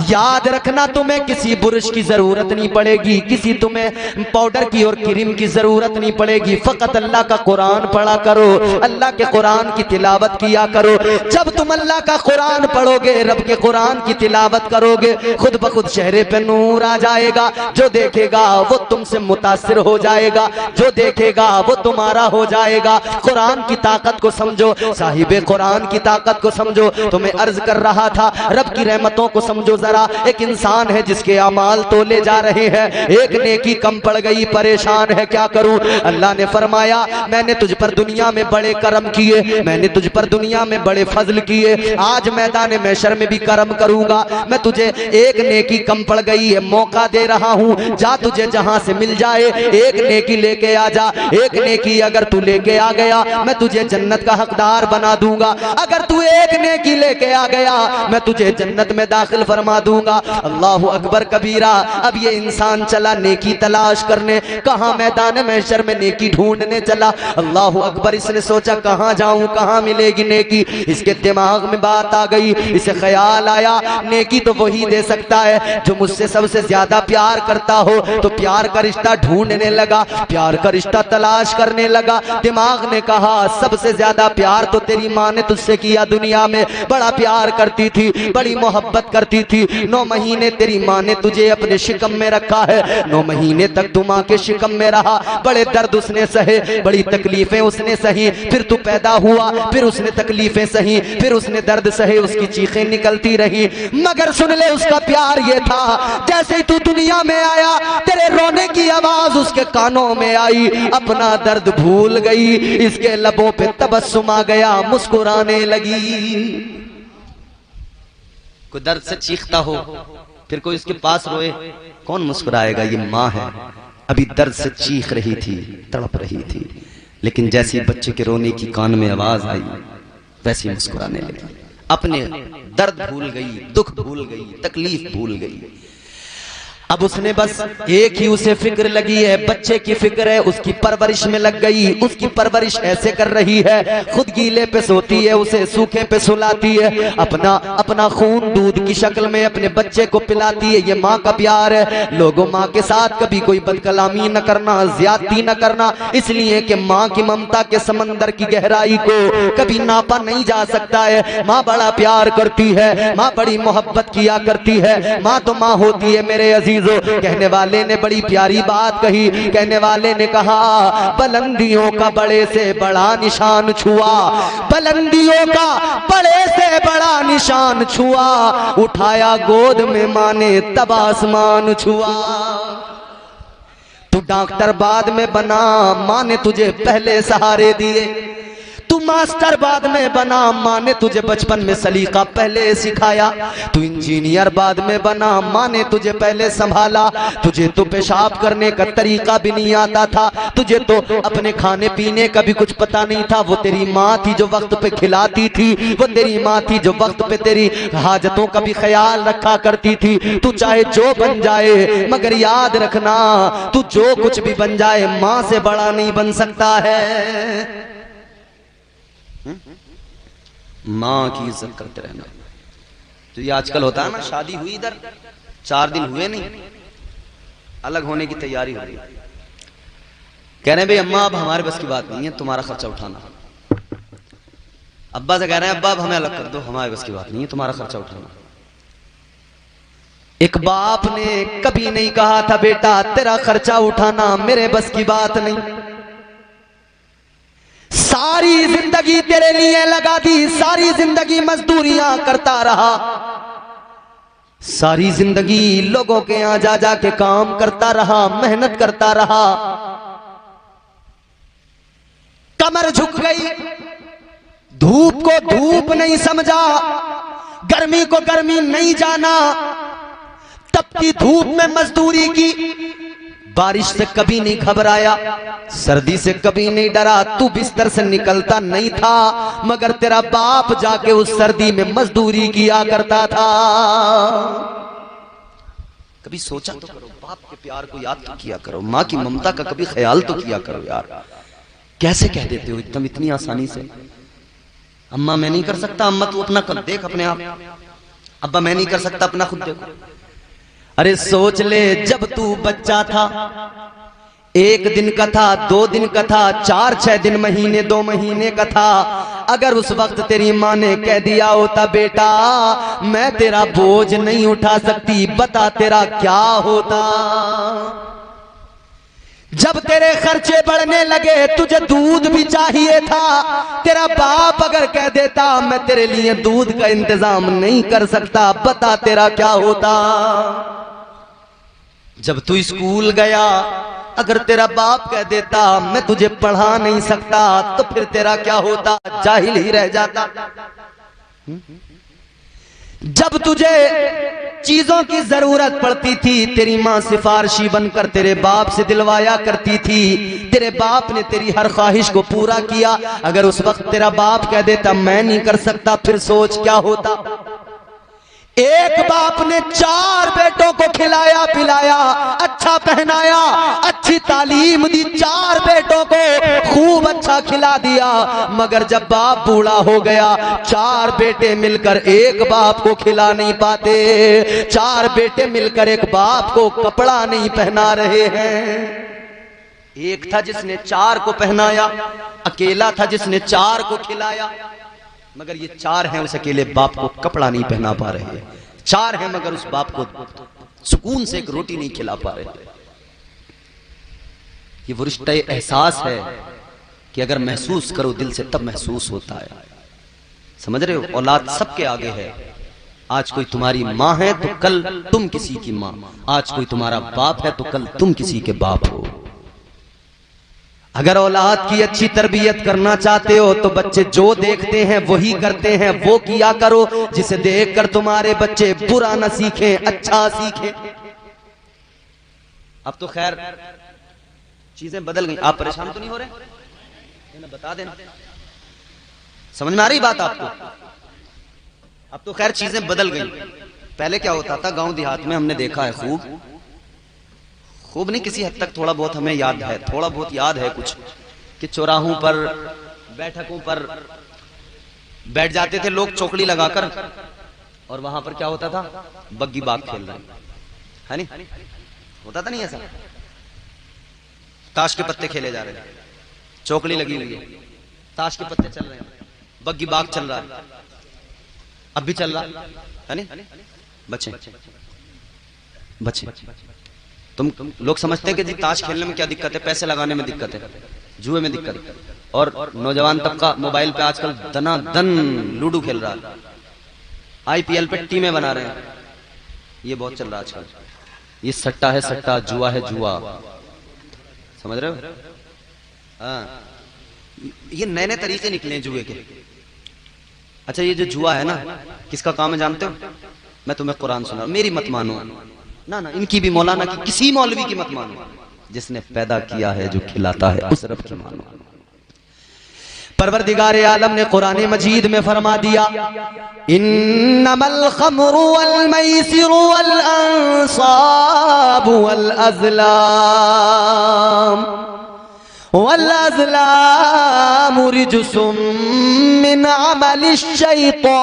याद रखना, तुम्हें किसी बुरुश की जरूरत नहीं पड़ेगी, किसी तुम्हें पाउडर की और क्रीम की जरूरत नहीं पड़ेगी। फकत अल्लाह का कुरान पढ़ा करो, अल्लाह के कुरान की तिलावत किया करो। जब तुम अल्लाह का कुरान पढ़ोगे, रब के कुरान की तिलावत करोगे, खुद ब खुद चेहरे पे नूर आ जाएगा। जो देखेगा वो तुमसे मुतासिर हो जाएगा, जो देखेगा वो तुम्हारा हो जाएगा। कुरान की ताकत को समझो, साहिबे कुरान की ताकत को समझो। तो मैं अर्ज कर रहा था, रब की रहमतों को समझो जरा। एक इंसान है जिसके अमाल तोले जा रहे हैं, एक नेकी कम पड़ गई, परेशान है, क्या करूं? अल्लाह ने फरमाया, मैंने तुझ पर दुनिया में बड़े करम किए, मैंने तुझ पर दुनिया में बड़े फजल किए, आज मैदान महशर में भी करम करूंगा। मैं तुझे एक नेकी कम पड़ गई है, मौका दे रहा हूं, जा तुझे जहां से मिल जाए जाए, एक नेकी लेके आ जा। एक नेकी अगर तू लेके आ गया मैं तुझे जन्नत का हकदार बना दूंगा। अगर तू एक नेकी लेके आ गया मैं तुझे जन्नत में दाखिल फरमा दूंगा। अल्लाह अकबर कबीरा। अब ये इंसान चला नेकी तलाश करने, कहाँ मैदान महशर में नेकी ढूंढने चला। अल्लाह अकबर, इसने सोचा कहाँ जाऊं, कहाँ मिलेगी नेकी। इसके दिमाग में बात आ गई, इसे ख्याल आया नेकी तो वही दे सकता है जो मुझसे सबसे ज्यादा प्यार करता हो। तो प्यार का रिश्ता ढूंढने लगा, प्यार का रिश्ता तलाश करने लगा। दिमाग ने कहा सबसे ज्यादा प्यार तो तेरी माँ ने तुझसे किया, दुनिया में बड़ा प्यार करती थी, बड़ी मोहब्बत करती थी। 9 महीने तेरी माँ ने तुझे अपने शिकम में रखा है, 9 महीने तक तू माँ के शिकम में रहा। बड़े दर्द उसने सहे, बड़ी तकलीफें उसने सही। फिर तू पैदा हुआ, फिर उसने तकलीफें सही, फिर उसने दर्द सहे, उसकी चीखें निकलती रही। मगर सुन ले, उसका प्यार ये था जैसे ही तू दुनिया में आया तेरे रोने की आवाज उसके कानों में आई, अपना दर्द भूल गई, इसके लबों पे तबस्सुम आ गया, मुस्कुराने लगी। कोई दर्द से चीखता हो फिर कोई उसके पास रोए, कौन मुस्कुराएगा? ये माँ है, अभी दर्द से चीख रही थी, तड़प रही थी, लेकिन जैसे बच्चे के रोने की कान में आवाज आई वैसे मुस्कुराने लगी। अपने दर्द भूल गई, दुख भूल गई, तकलीफ भूल गई। अब उसने बस एक ही उसे फिक्र लगी है, बच्चे की फिक्र है, उसकी परवरिश में लग गई। उसकी परवरिश ऐसे कर रही है, खुद गीले पे सोती है, उसे सूखे पे सुलाती है, अपना अपना खून दूध की शक्ल में अपने बच्चे को पिलाती है। ये माँ का प्यार है। लोगों, माँ के साथ कभी कोई बदकलामी न करना, ज्यादती न करना, इसलिए कि माँ की ममता के समंदर की गहराई को कभी नापा नहीं जा सकता है। माँ बड़ा प्यार करती है, माँ बड़ी मोहब्बत किया करती है। माँ तो माँ होती है मेरे अजीज। कहने वाले ने बड़ी प्यारी बात कही। कहने वाले ने कहा बुलंदियों का बड़े से बड़ा निशान छुआ, बुलंदियों का बड़े से बड़ा निशान छुआ, उठाया गोद में माँ ने तब आसमान छुआ। तू डॉक्टर बाद में बना, माँ ने तुझे पहले सहारे दिए। तू मास्टर बाद में बना, माँ ने तुझे बचपन में सलीका पहले सिखाया। तू इंजीनियर बाद में बना, माँ ने तुझे पहले संभाला। तुझे तो पेशाब करने का तरीका भी नहीं आता था, तुझे तो अपने खाने पीने का भी कुछ पता नहीं था। वो तेरी माँ थी जो वक्त पे खिलाती थी, वो तेरी माँ थी जो वक्त पे तेरी हाजतों का भी ख्याल रखा करती थी। तू चाहे जो बन जाए मगर याद रखना, तू जो कुछ भी बन जाए माँ से बड़ा नहीं बन सकता है। माँ की इज्जत करते रहना। तो ये आजकल होता है ना, शादी हुई इधर 4 दिन हुए नहीं, अलग होने की तैयारी हो रही है। कह रहे हैं भाई अम्मा अब हमारे बस की बात नहीं है तुम्हारा खर्चा उठाना। अब्बा से कह रहे हैं अब्बा अब हमें अलग कर दो, हमारे बस की बात नहीं है तुम्हारा खर्चा उठाना। एक बाप ने कभी नहीं कहा था बेटा तेरा खर्चा उठाना मेरे बस की बात नहीं। सारी जिंदगी तेरे लिए लगा दी, सारी जिंदगी मजदूरियां करता रहा, सारी जिंदगी लोगों के यहां जा जा के काम करता रहा, मेहनत करता रहा। कमर झुक गई, धूप को धूप नहीं समझा, गर्मी को गर्मी नहीं जाना, तपती धूप में मजदूरी की, बारिश से कभी नहीं घबराया, सर्दी से कभी नहीं डरा। तू बिस्तर से निकलता नहीं था मगर तेरा बाप जाके उस सर्दी में मजदूरी किया करता था। कभी सोचा तो करो, बाप के प्यार को याद तो किया करो, माँ की ममता का कभी ख्याल तो किया करो यार। कैसे कह देते हो एकदम इतनी आसानी से अम्मा मैं नहीं कर सकता, अम्मा तू अपना कर देख अपने आप, अब्बा मैं नहीं कर सकता अपना खुद देखो। अरे सोच ले जब तू बच्चा था, 1 दिन का था, 2 दिन का था, 4-6 दिन, महीने 2 महीने का था, अगर उस वक्त तेरी माँ ने कह दिया होता बेटा मैं तेरा बोझ नहीं उठा सकती, बता तेरा क्या होता। जब तेरे खर्चे बढ़ने लगे तुझे दूध भी चाहिए था, तेरा बाप अगर कह देता मैं तेरे लिए दूध का इंतजाम नहीं कर सकता, बता तेरा क्या होता। जब तू स्कूल गया अगर तेरा बाप कह देता मैं तुझे पढ़ा नहीं सकता तो फिर तेरा क्या होता, जाहिल ही रह जाता। जब तुझे चीजों की जरूरत पड़ती थी तेरी माँ सिफारशी बनकर तेरे बाप से दिलवाया करती थी, तेरे बाप ने तेरी हर ख्वाहिश को पूरा किया। अगर उस वक्त तेरा बाप कह देता मैं नहीं कर सकता, फिर सोच क्या होता। एक बाप ने 4 बेटों को खिलाया पिलाया, अच्छा पहनाया, अच्छी तालीम दी, 4 बेटों को खूब अच्छा खिला दिया, मगर जब बाप बूढ़ा हो गया 4 बेटे मिलकर एक बाप को खिला नहीं पाते, 4 बेटे मिलकर एक बाप को कपड़ा नहीं पहना रहे हैं। एक था जिसने 4 को पहनाया, अकेला था जिसने 4 को खिलाया, मगर ये 4 हैं उस अकेले बाप को कपड़ा नहीं पहना पा रहे। 4 हैं मगर उस बाप को सुकून से एक रोटी नहीं खिला पा रहे। ये वो रिश्ता एहसास है कि अगर महसूस करो दिल से तब महसूस होता है। समझ रहे हो? औलाद सबके आगे है। आज कोई तुम्हारी माँ है तो कल तुम किसी की माँ, आज कोई तुम्हारा बाप है तो कल तुम किसी के बाप हो। अगर औलाद की अच्छी तरबियत करना चाहते हो तो बच्चे जो देखते हैं वही करते हैं, वो किया करो जिसे देखकर तुम्हारे बच्चे बुरा न सीखें, अच्छा सीखें। अब तो खैर चीजें बदल गई। आप परेशान तो नहीं हो रहे? बता देना, समझ में आ रही बात आपको? अब तो खैर चीजें बदल गई। पहले क्या होता था गांव देहात में, हमने देखा है खूब नहीं, किसी हद तक थोड़ा बहुत हमें याद है, थोड़ा बहुत याद है कुछ, कि चौराहों पर बैठकों पर बैठ जाते थे लोग चौकड़ी लगाकर, और वहां पर क्या होता था, बग्गी बाग खेल रहे है नहीं, होता था नहीं ऐसा? ताश के पत्ते खेले जा रहे हैं, चौकड़ी लगी हुई है, ताश के पत्ते चल रहे हैं, बग्गी बाग चल रहा है, अब भी चल रहा है नहीं? बच्चे तुम लोग समझते हैं कि जी ताश खेलने में क्या दिक्कत है, पैसे लगाने में दिक्कत है, जुए में दिक्कत है, और नौजवान तबका मोबाइल पे आजकल दनादन लूडो खेल रहा है, IPL पे टीमें बना रहे हैं, ये बहुत चल रहा है आजकल। ये सट्टा है सट्टा, जुआ है जुआ, समझ रहे हो? हाँ, ये नए नए तरीके निकले हैं जुए के। अच्छा, ये जो जुआ है ना, किसका काम है जानते हो? मैं तुम्हें कुरान सुना, मेरी मत मानो ना, इनकी भी मौलाना की, किसी मौलवी की मत मानो, जिसने पैदा किया है, जो खिलाता है, उस रब की मानो। परवरदिगार आलम ने कुरान मजीद में फरमा दिया, इन्नमल खमरु वल मैसिरु वल अंसाबु वल अज़लामु रिजसुम मिन अमलिश शैतान।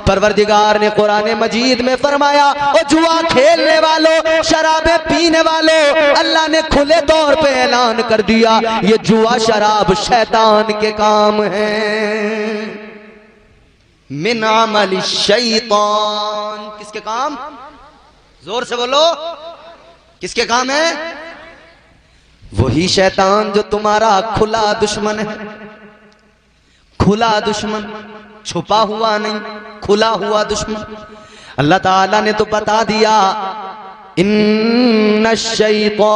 परवरदिगार ने कुरान मजीद में फरमाया, ओ जुआ खेलने वालों, शराबे पीने वालों, अल्लाह ने खुले तौर पे ऐलान कर दिया ये जुआ शराब शैतान के काम हैं। मिन अमल शैतान, किसके काम? जोर से बोलो, किसके काम है? वही शैतान जो तुम्हारा खुला दुश्मन है। खुला दुश्मन, छुपा हुआ नहीं, खुला हुआ दुश्मन। अल्लाह ताला ने तो बता दिया, इन्ना शैतान,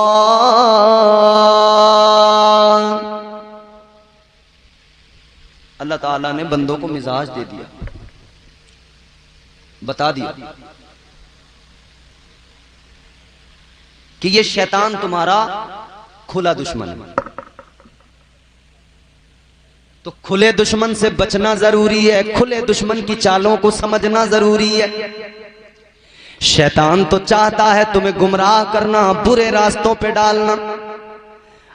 अल्लाह ताला ने बंदों को मिजाज दे दिया, बता दिया कि ये शैतान तुम्हारा खुला दुश्मन है। तो खुले दुश्मन से बचना जरूरी है, खुले दुश्मन की चालों को समझना जरूरी है। शैतान तो चाहता है तुम्हें गुमराह करना, बुरे रास्तों पे डालना।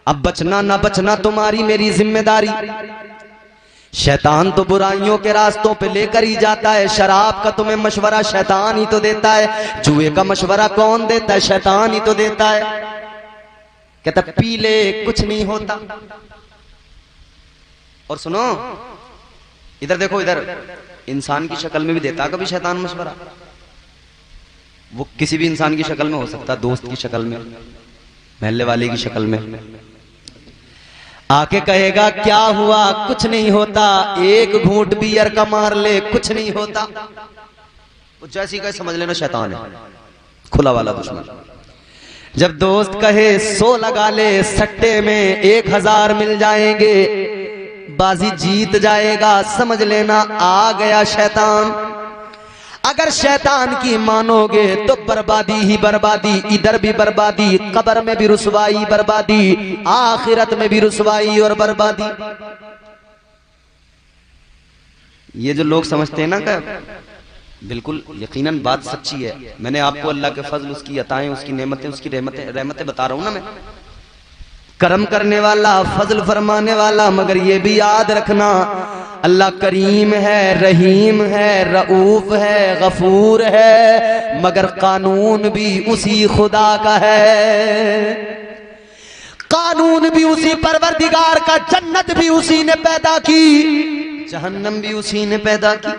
अब बचना ना बचना तुम्हारी मेरी जिम्मेदारी। शैतान तो बुराइयों के रास्तों पे लेकर ही जाता है। शराब का तुम्हें मशवरा शैतान ही तो देता है, जुए का मशवरा कौन देता है? शैतान ही तो देता है। कहता पी ले, कुछ नहीं होता। और सुनो, इधर देखो, इधर इंसान की शक्ल में भी देता कभी शैतान मशवरा। वो किसी भी इंसान की शक्ल में हो सकता, दोस्त की शक्ल में, महल्ले वाले की शक्ल में। आके कहेगा क्या हुआ? कुछ नहीं होता, एक घूंट बियर का मार ले, कुछ नहीं होता। वो जैसी कहे समझ लेना शैतान है, खुला वाला दुश्मन। जब दोस्त कहे 100 लगा ले, सट्टे में 1000 मिल जाएंगे, बाजी जीत जाएगा, समझ लेना आ गया शैतान। अगर शैतान की मानोगे तो बर्बादी ही बर्बादी, इधर भी बर्बादी, कब्र में भी रुसवाई बर्बादी, आखिरत में भी रुसवाई और बर्बादी। ये जो लोग समझते हैं ना कि बिल्कुल यकीनन बात सच्ची है। मैंने आपको अल्लाह के फजल, उसकी अताएं, उसकी नेमतें, उसकी रहमतें बता रहा हूं ना मैं। करम करने वाला, फजल फरमाने वाला, मगर ये भी याद रखना अल्लाह करीम है, रहीम है, रऊफ है, गफूर है, मगर कानून भी उसी खुदा का है। कानून भी उसी परवरदिगार का, जन्नत भी उसी ने पैदा की, जहन्नम भी उसी ने पैदा की।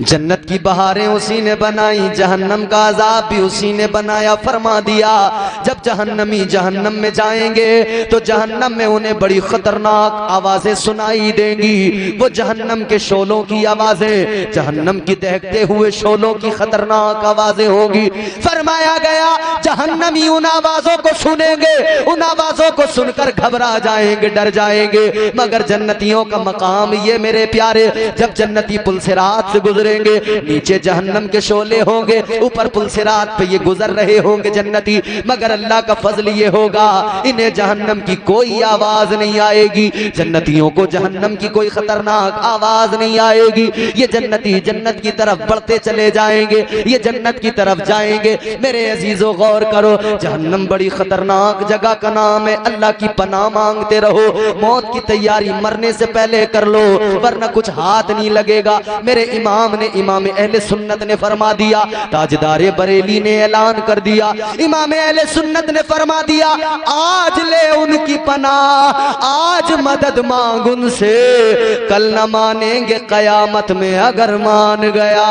जन्नत की बहारें उसी ने बनाई, जहन्नम का अजाब भी उसी ने बनाया। फरमा दिया जब जहन्नमी जहन्नम में जाएंगे तो जहन्नम में उन्हें बड़ी खतरनाक आवाजें सुनाई देंगी। वो जहन्नम के शोलों की आवाजें, जहन्नम की दहकते हुए शोलों की खतरनाक आवाजें होंगी। फरमाया गया जहन्नमी उन आवाजों को सुनेंगे, उन आवाजों को सुनकर घबरा जाएंगे, डर जाएंगे। मगर जन्नतियों का मकाम ये मेरे प्यारे, जब जन्नती पुल सिरात से गुजरेंगे, नीचे जहन्नम के शोले होंगे, ऊपर पुल सिरात पे ये गुजर रहे होंगे जन्नती। मगर अल्लाह का फजल ये होगा इन्हें जहन्नम की कोई आवाज नहीं आएगी, जन्नतियों को जहन्नम की कोई खतरनाक आवाज नहीं आएगी। ये जन्नती जन्नत की तरफ बढ़ते चले जाएंगे, ये जन्नत की तरफ जाएंगे। मेरे अजीजों गौर करो, जहन्नम बड़ी खतरनाक जगह का नाम है। अल्लाह की पनाह मांगते रहो, मौत की तैयारी मरने से पहले कर लो, वरना कुछ हाथ नहीं लगेगा। मेरे इमाम अहले सुन्नत ने फरमा दिया, ताजदारे बरेली ने ऐलान कर दिया, इमाम अहले सुन्नत ने फरमा दिया, आज ले उनकी पनाह, आज मदद मांग उनसे, कल न मानेंगे कयामत में अगर मान गया।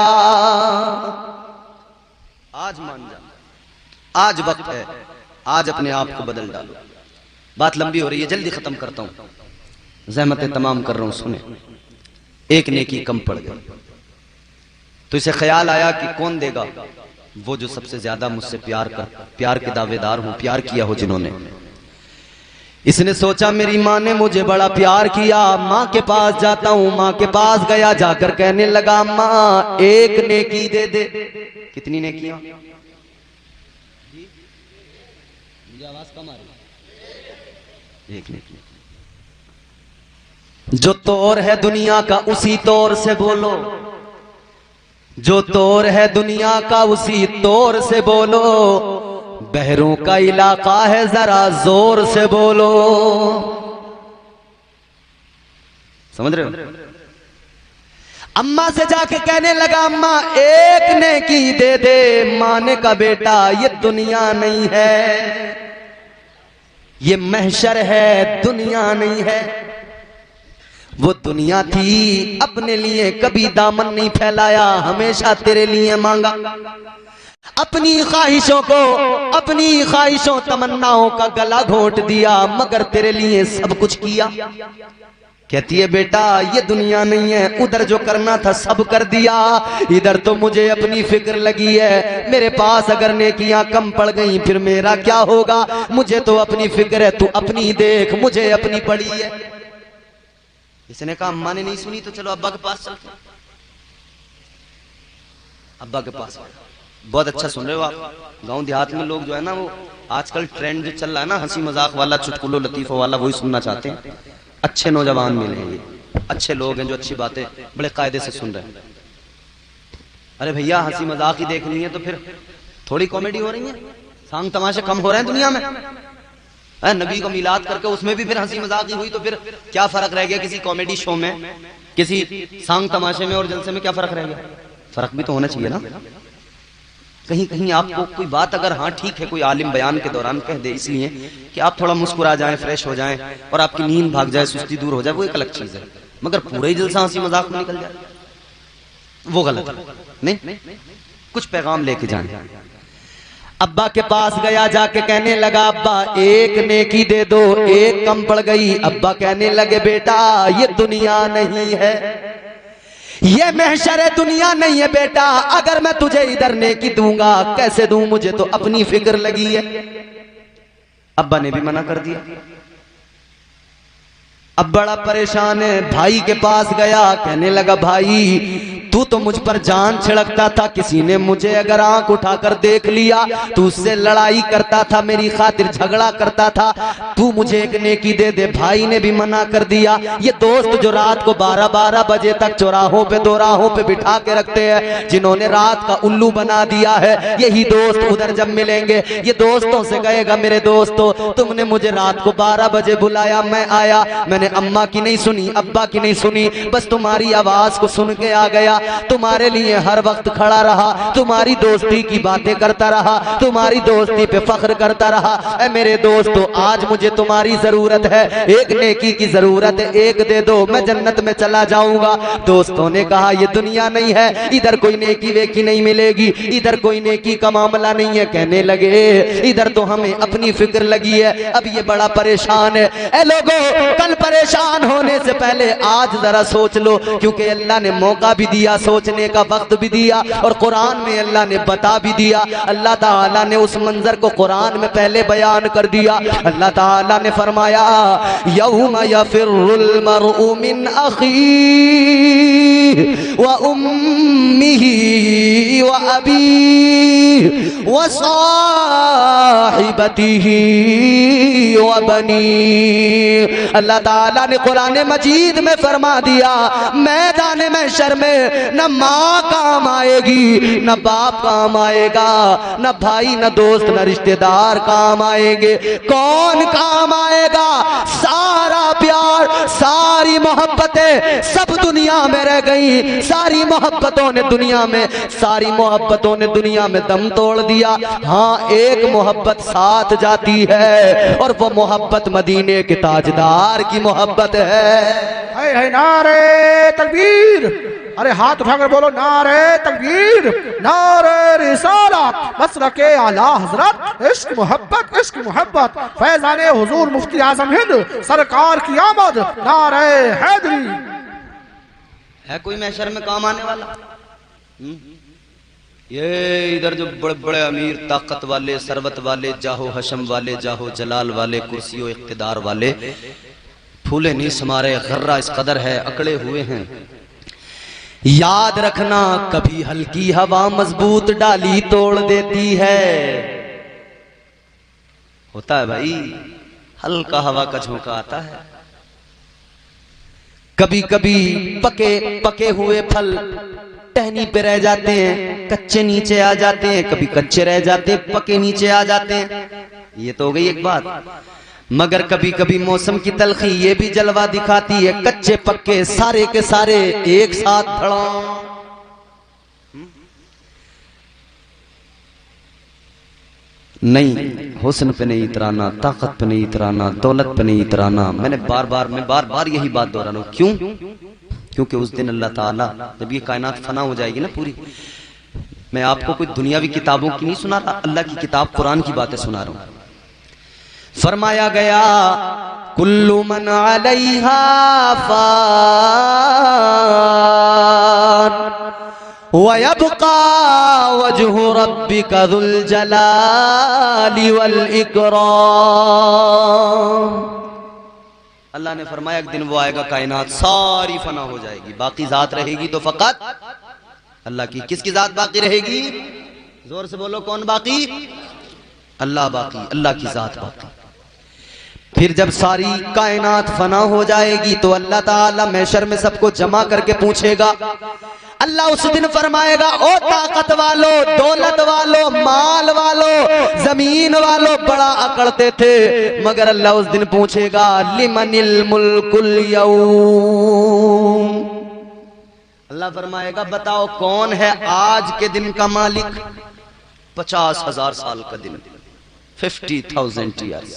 आज मान जा, आज वक्त है, आज अपने आप को बदल डालो। बात लंबी हो रही है, जल्दी खत्म करता हूं, ज़हमतें तमाम कर रहा हूं। सुने, एक नेकी कम पड़ गई तो इसे ख्याल आया कि कौन देगा, वो जो सबसे ज्यादा मुझसे प्यार के दावेदार हूं, प्यार किया हो जिन्होंने। इसने सोचा मेरी माँ ने मुझे बड़ा प्यार किया, माँ के पास जाता हूं। माँ के पास गया, जाकर कहने लगा माँ एक नेकी दे दे। कितनी नेकियां? मुझे आवाज कम आ रही। एक नेकी। जो तौर है दुनिया का उसी तौर से बोलो, जो तौर है दुनिया का उसी तौर से बोलो, बहरों का इलाका है जरा जोर से बोलो। समझ रहे हो? अम्मा से जाके कहने लगा अम्मा एक नेकी दे दे। माँ ने कहा बेटा ये दुनिया नहीं है, ये महशर है, दुनिया नहीं है। वो दुनिया थी, अपने लिए कभी दामन नहीं फैलाया, हमेशा तेरे लिए मांगा। अपनी ख्वाहिशों तमन्नाओं का गला घोंट दिया, मगर तेरे लिए सब कुछ किया। कहती है बेटा ये दुनिया नहीं है, उधर जो करना था सब कर दिया, इधर तो मुझे अपनी फिक्र लगी है। मेरे पास अगर नेकियां कम पड़ गई फिर मेरा क्या होगा? मुझे तो अपनी फिक्र है, तू अपनी देख, मुझे अपनी पड़ी है। इसने कहा अम्मा ने नहीं सुनी तो चलो अब्बा के पास चलते। अब्बा के पास। बहुत अच्छा सुन रहे हो आप। गांव देहात में लोग जो है ना, वो आजकल ट्रेंड जो चल रहा है ना, हंसी मजाक वाला, चुटकुलो लतीफों वाला, वही सुनना चाहते हैं। अच्छे नौजवान मिलेंगे, अच्छे लोग हैं जो अच्छी बातें बड़े कायदे से सुन रहे हैं। अरे भैया हंसी मजाक ही देखनी है तो फिर थोड़ी कॉमेडी हो रही है, सांग तमाशे कम हो रहे हैं दुनिया में। नबी को मिलाद करके उसमें भी फिर हंसी मजाक ही हुई तो फिर क्या फर्क रह गया? किसी कॉमेडी शो में, किसी सांग तमाशे में और जलसे में क्या फर्क रह गया? फर्क भी तो होना चाहिए ना। कहीं कहीं आपको कोई बात अगर हाँ ठीक है, कोई आलिम बयान के दौरान कह दे इसलिए कि आप थोड़ा मुस्कुरा जाएं, फ्रेश हो जाएं और आपकी नींद भाग जाए, सुस्ती दूर हो जाए, वो एक अलग चीज है। मगर पूरा ही जलसा हंसी मजाक में निकल जाए वो गलत नहीं। कुछ पैगाम लेके जाए। अब्बा के पास गया, जाके कहने लगा अब्बा एक नेकी दे दो, एक कम पड़ गई। अब्बा कहने लगे बेटा ये दुनिया नहीं है, ये महशर है, दुनिया नहीं है बेटा। अगर मैं तुझे इधर नेकी दूंगा कैसे दूं? मुझे तो अपनी फिक्र लगी है। अब्बा ने भी मना कर दिया। अब बड़ा परेशान है, भाई के पास गया, कहने लगा भाई तू तो मुझ पर जान छिड़कता था, किसी ने मुझे अगर आंख उठाकर देख लिया तू उससे लड़ाई करता था, मेरी खातिर झगड़ा करता था, तू मुझे एक नेकी दे दे। भाई ने भी मना कर दिया। ये दोस्त जो रात को 12-12 बजे तक चौराहों पे दोराहों पे बिठा के रखते हैं, जिन्होंने रात का उल्लू बना दिया है, यही दोस्त उधर जब मिलेंगे ये दोस्तों से कहेगा मेरे दोस्तों तुमने मुझे रात को 12 बजे बुलाया, मैं आया, मैंने अम्मा की नहीं सुनी, अब्बा की नहीं सुनी, बस तुम्हारी आवाज को सुन के आ गया, तुम्हारे लिए हर वक्त खड़ा रहा, तुम्हारी दोस्ती की बातें करता रहा, तुम्हारी दोस्ती पे फख्र करता रहा। ऐ मेरे दोस्तों आज मुझे तुम्हारी जरूरत है, एक नेकी की जरूरत है, एक दे दो मैं जन्नत में चला जाऊंगा। दोस्तों ने कहा ये दुनिया नहीं है, इधर कोई नेकी वेकी नहीं मिलेगी, इधर कोई नेकी का मामला नहीं है। कहने लगे इधर तो हमें अपनी फिक्र लगी है, अब ये बड़ा परेशान है। ऐ लोगों कल परेशान होने से पहले आज जरा सोच लो, क्योंकि अल्लाह ने मौका भी दिया, सोचने का वक्त भी दिया, और कुरान में अल्लाह ने बता भी दिया। अल्लाह ताला ने उस मंजर को कुरान में पहले बयान कर दिया। अल्लाह ताला ने फरमाया यौम यफिरुल मरउ मिन अखीहि व उम्मिही व अबीहि व साहिबतिही व बनीहि। अल्लाह ताला ने कुरान मजीद में फरमा दिया मैदान महशर में न माँ काम आएगी, न बाप काम आएगा, न भाई, न दोस्त, न रिश्तेदार काम आएंगे। कौन काम आएगा? सारा प्यार, सारी मोहब्बतें सब दुनिया में रह गई, सारी मोहब्बतों ने दुनिया में, सारी मोहब्बतों ने दुनिया में दम तोड़ दिया। हाँ एक मोहब्बत साथ जाती है, और वो मोहब्बत मदीने के ताजदार की मोहब्बत है।
नारे तकबीर, अरे हाथ उठाकर बोलो नारे तकबीर, नारे रिसालत, मसलके आला हजरत, इश्क मोहब्बत, फैजाने हुजूर मुफ्ती आजम हिंद सरकार की आमद, नारे हैदरी।
है कोई महशर में काम आने वाला? ये इधर जो बड़े बड़े अमीर, ताकत वाले, सरवत वाले, जाहो हशम वाले, जाहो जलाल वाले, कुर्सियों इख्तिदार वाले, फूले नहीं समारे, गर्रा इस कदर है, अकड़े हुए हैं। याद रखना कभी हल्की हवा मजबूत डाली तोड़ देती है। होता है भाई, हल्का हवा का झोंका आता है। कभी कभी पके हुए फल टहनी पे रह जाते हैं, कच्चे नीचे आ जाते हैं, कभी कच्चे रह जाते हैं, पके नीचे आ जाते हैं। ये तो हो गई एक बात। मगर कभी कभी मौसम की तलखी ये भी जलवा दिखाती है, कच्चे पक्के सारे के सारे एक साथ धड़ाम। नहीं, हुस्न पे नहीं इतराना, ताकत पे नहीं इतराना, दौलत पे नहीं इतराना। मैं बार बार यही बात दोहरा रहा हूं। क्यों? क्योंकि उस दिन अल्लाह ताला जब ये कायनात फना हो जाएगी ना पूरी, मैं आपको कोई दुनियावी किताबों की नहीं सुना रहा, अल्लाह की किताब कुरान की बातें सुना रहा हूं। फरमाया गया कुल्लु मन अलैहा फान व यबका वजहु रब्बिका जुल जलाली वल इकराम। अल्लाह ने फरमाया एक दिन वो आएगा, कायनात सारी फना हो जाएगी, बाकी जात रहेगी तो फकत अल्लाह की। किसकी जात बाकी रहेगी? जोर से बोलो, कौन बाकी? अल्लाह बाकी, अल्लाह की जात बाकी। फिर जब सारी कायनात फना हो जाएगी तो अल्लाह ताला महशर में सबको जमा करके पूछेगा। अल्लाह उस दिन फरमाएगा ओ ताकत वालो, दौलत वालो, माल वालो, जमीन वालो, बड़ा अकड़ते थे, मगर अल्लाह उस दिन पूछेगा लिमनिल मुल्कुल यौम। अल्लाह फरमाएगा बताओ कौन है आज के दिन का मालिक? 50,000 साल का दिन, 50,000 ईयर्स,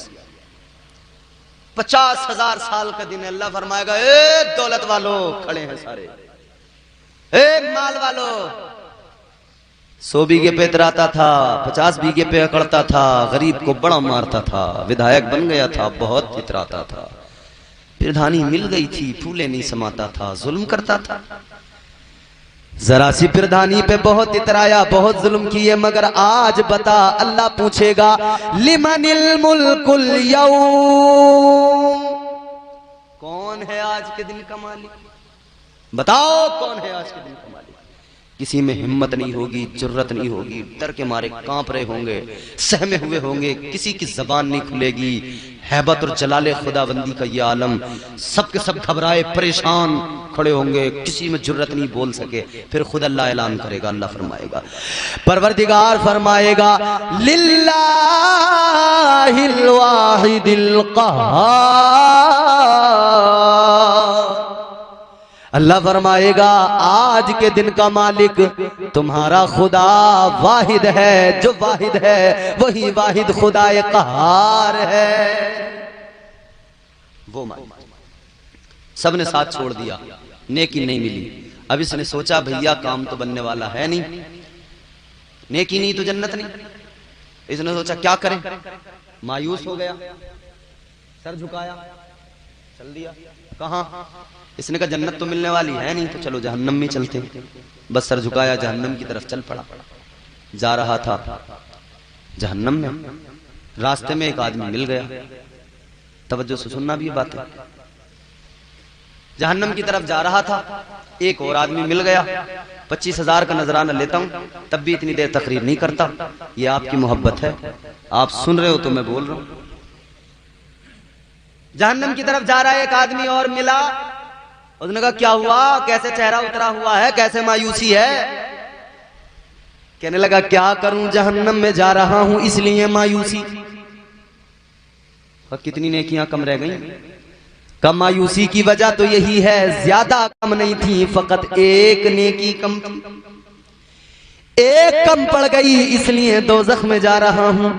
50,000 साल का दिन। अल्लाह फरमाएगा ए दौलत वालों खड़े हैं सारे, ए माल वालों, 100 बीघे पे इतराता था, 50 बीघे पे अकड़ता था, गरीब को बड़ा मारता था, विधायक बन गया था, बहुत इतराता था, प्रधानी मिल गई थी, फूले नहीं समाता था, जुल्म करता था। जरा सी प्रधानी पे बहुत इतराया, बहुत जुल्म किए, मगर आज बता, अल्लाह पूछेगा लिमनिल मुल्कुल यौम, कौन है आज के दिन का मालिक? बताओ कौन है आज के दिन का मालिक? किसी में हिम्मत नहीं होगी, जुर्रत नहीं होगी, डर के मारे कांप रहे होंगे, सहमे हुए होंगे, किसी की जबान नहीं खुलेगी। हैबत और जलाले खुदाबंदी का ये आलम, सब के सब घबराए परेशान खड़े होंगे, किसी में जुर्रत नहीं बोल सके। फिर खुद अल्लाह ऐलान करेगा, अल्लाह फरमाएगा, परवरदिगार फरमाएगा, लिल्लाहिल वाहिदिल क़हार। अल्लाह फरमाएगा आज के दिन का मालिक तुम्हारा खुदा वाहिद है, जो वाहिद है वही वाहिद खुदाए कहार है। वो मालिक सबने साथ छोड़ दिया, नेकी नहीं मिली। अब इसने सोचा भैया काम तो बनने वाला है नहीं, नेकी नहीं तो जन्नत नहीं। इसने सोचा क्या करें, मायूस हो गया, सर झुकाया, चल दिया। कहां? इसने कहा जन्नत तो मिलने वाली है नहीं, तो चलो जहन्नम में चलते। बस सर झुकाया, जहन्नम की तरफ चल पड़ा। जा रहा था जहन्नम में, रास्ते में एक आदमी मिल गया। तवज्जो से सुनना भी ये बात है। जहन्नम की तरफ जा रहा था, एक और आदमी मिल गया। 25,000 का नजराना लेता हूं, तब भी इतनी देर तकरीर नहीं करता। ये आपकी मोहब्बत है, आप सुन रहे हो तो मैं बोल रहा हूं। जहन्नम की तरफ जा रहा है, एक आदमी और मिला। उसने कहा क्या हुआ, कैसे चेहरा उतरा हुआ है, कैसे मायूसी है? कहने लगा क्या करूं, जहन्नम में जा रहा हूं इसलिए मायूसी। और कितनी नेकियां कम रह गई? कम मायूसी की वजह तो यही है, ज्यादा कम नहीं थी, फकत एक नेकी कम थी। एक कम पड़ गई इसलिए दोज़ख में जा रहा हूं।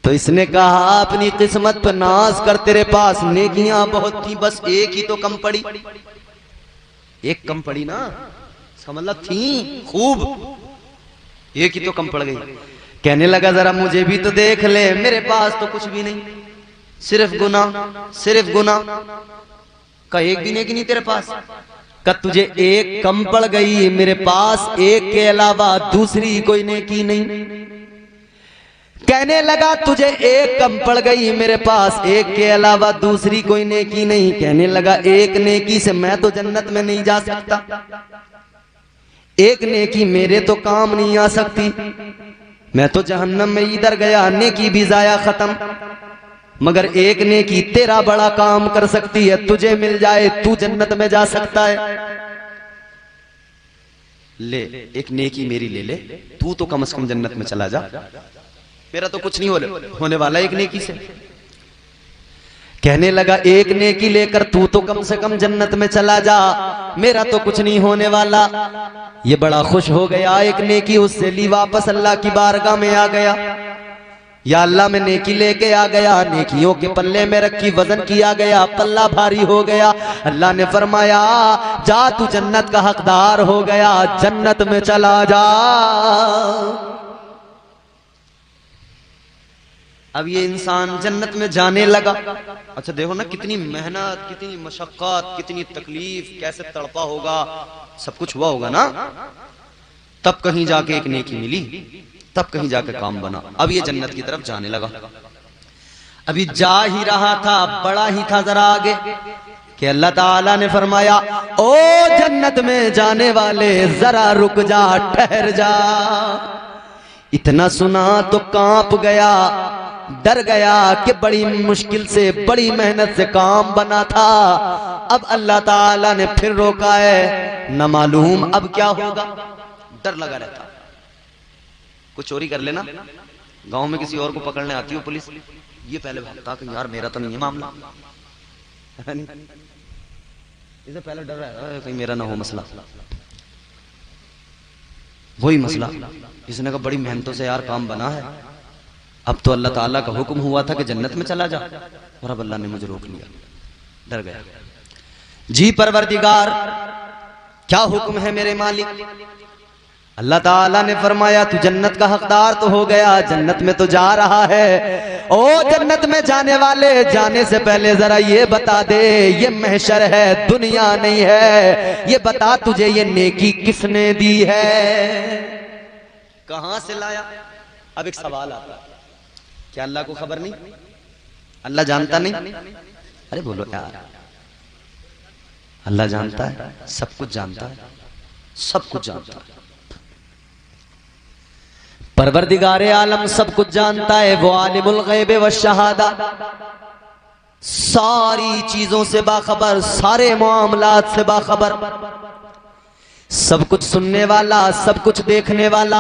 तो इसने कहा अपनी किस्मत पर नाज कर, तेरे पास नेकियां बहुत थी, बस एक ही तो कम पड़ी। एक कम पड़ी ना, इसका मतलब थी खूब, एक ही तो कम पड़ गई। कहने लगा जरा मुझे भी तो देख ले, मेरे पास तो कुछ भी नहीं, सिर्फ गुनाह, सिर्फ गुनाह का, एक भी नेकी नहीं तेरे पास। का तुझे एक कम पड़ गई, मेरे पास एक के अलावा दूसरी कोई नेकी नहीं। कहने लगा तुझे एक कम पड़ गई, मेरे पास एक के अलावा दूसरी कोई नेकी नहीं। कहने लगा एक नेकी से मैं तो जन्नत में नहीं जा सकता, एक नेकी मेरे तो काम नहीं आ सकती, मैं तो जहन्नम में इधर गया, नेकी भी जाया खत्म। मगर एक नेकी तेरा बड़ा काम कर सकती है, तुझे मिल जाए तू जन्नत में जा सकता है। ले एक नेकी मेरी ले ले, तू तो कम से कम जन्नत में चला जा, मेरा तो कुछ नहीं होने वाला एक नेकी से। कहने लगा एक नेकी लेकर तू तो कम से कम जन्नत में चला जा, मेरा तो कुछ नहीं होने वाला। ये बड़ा खुश हो गया, एक नेकी उससे ली, वापस अल्लाह की बारगाह में आ गया। या अल्लाह मैं नेकी लेके आ गया, नेकियों के पल्ले में रखी, वजन किया गया, पल्ला भारी हो गया। अल्लाह ने फरमाया जा तू जन्नत का हकदार हो गया, जन्नत में चला जा। अब ये इंसान जन्नत में जाने लगा। अच्छा देखो ना कितनी मेहनत, कितनी मशक्कत, कितनी तकलीफ, कैसे तड़पा होगा, सब कुछ हुआ होगा ना, तब कहीं जाके एक नेकी मिली, तब कहीं जाके काम बना। अब ये जन्नत की तरफ जाने लगा। अभी जा ही रहा था, बड़ा ही था जरा आगे कि अल्लाह ताला ने फरमाया ओ जन्नत में जाने वाले जरा रुक जा, ठहर जा। इतना सुना तो कांप गया, डर गया कि बड़ी मुश्किल से, बड़ी मेहनत से काम बना था। अब अल्लाह ताला ने फिर रोका है, न मालूम अब क्या होगा। डर लगा रहता, कुछ चोरी कर लेना, गांव में किसी और को पकड़ने आती हो पुलिस, ये पहले भागता कि यार मेरा तो नहीं है मामला, इसे पहले डर रहा है कहीं मेरा ना हो मसला। वही मसला, इसने कहा बड़ी मेहनतों से यार काम बना है, अब तो अल्लाह ताला का हुक्म हुआ था कि जन्नत में चला जा, और अब अल्लाह ने मुझे रोक लिया, डर गया। जी परवरदिगार क्या हुक्म है मेरे मालिक? अल्लाह ताला ने फरमाया तू जन्नत का हकदार तो हो गया, जन्नत में तो जा रहा है। ओ जन्नत में जाने वाले, जाने से पहले जरा ये बता दे, ये महशर है, दुनिया नहीं है, ये बता तुझे ये नेकी किसने दी है, कहां से लाया? अब एक सवाल आता है, क्या अल्लाह को खबर नहीं? अल्लाह जानता नहीं? अरे बोलो यार, अल्लाह जानता है, सब कुछ जानता है, सब कुछ जानता है। परवरदिगार आलम सब कुछ जानता है, वो आलिमुल गैब व शहादा, सारी चीजों से बाखबर, सारे मामलात से बाखबर, सब कुछ सुनने वाला, सब कुछ देखने वाला।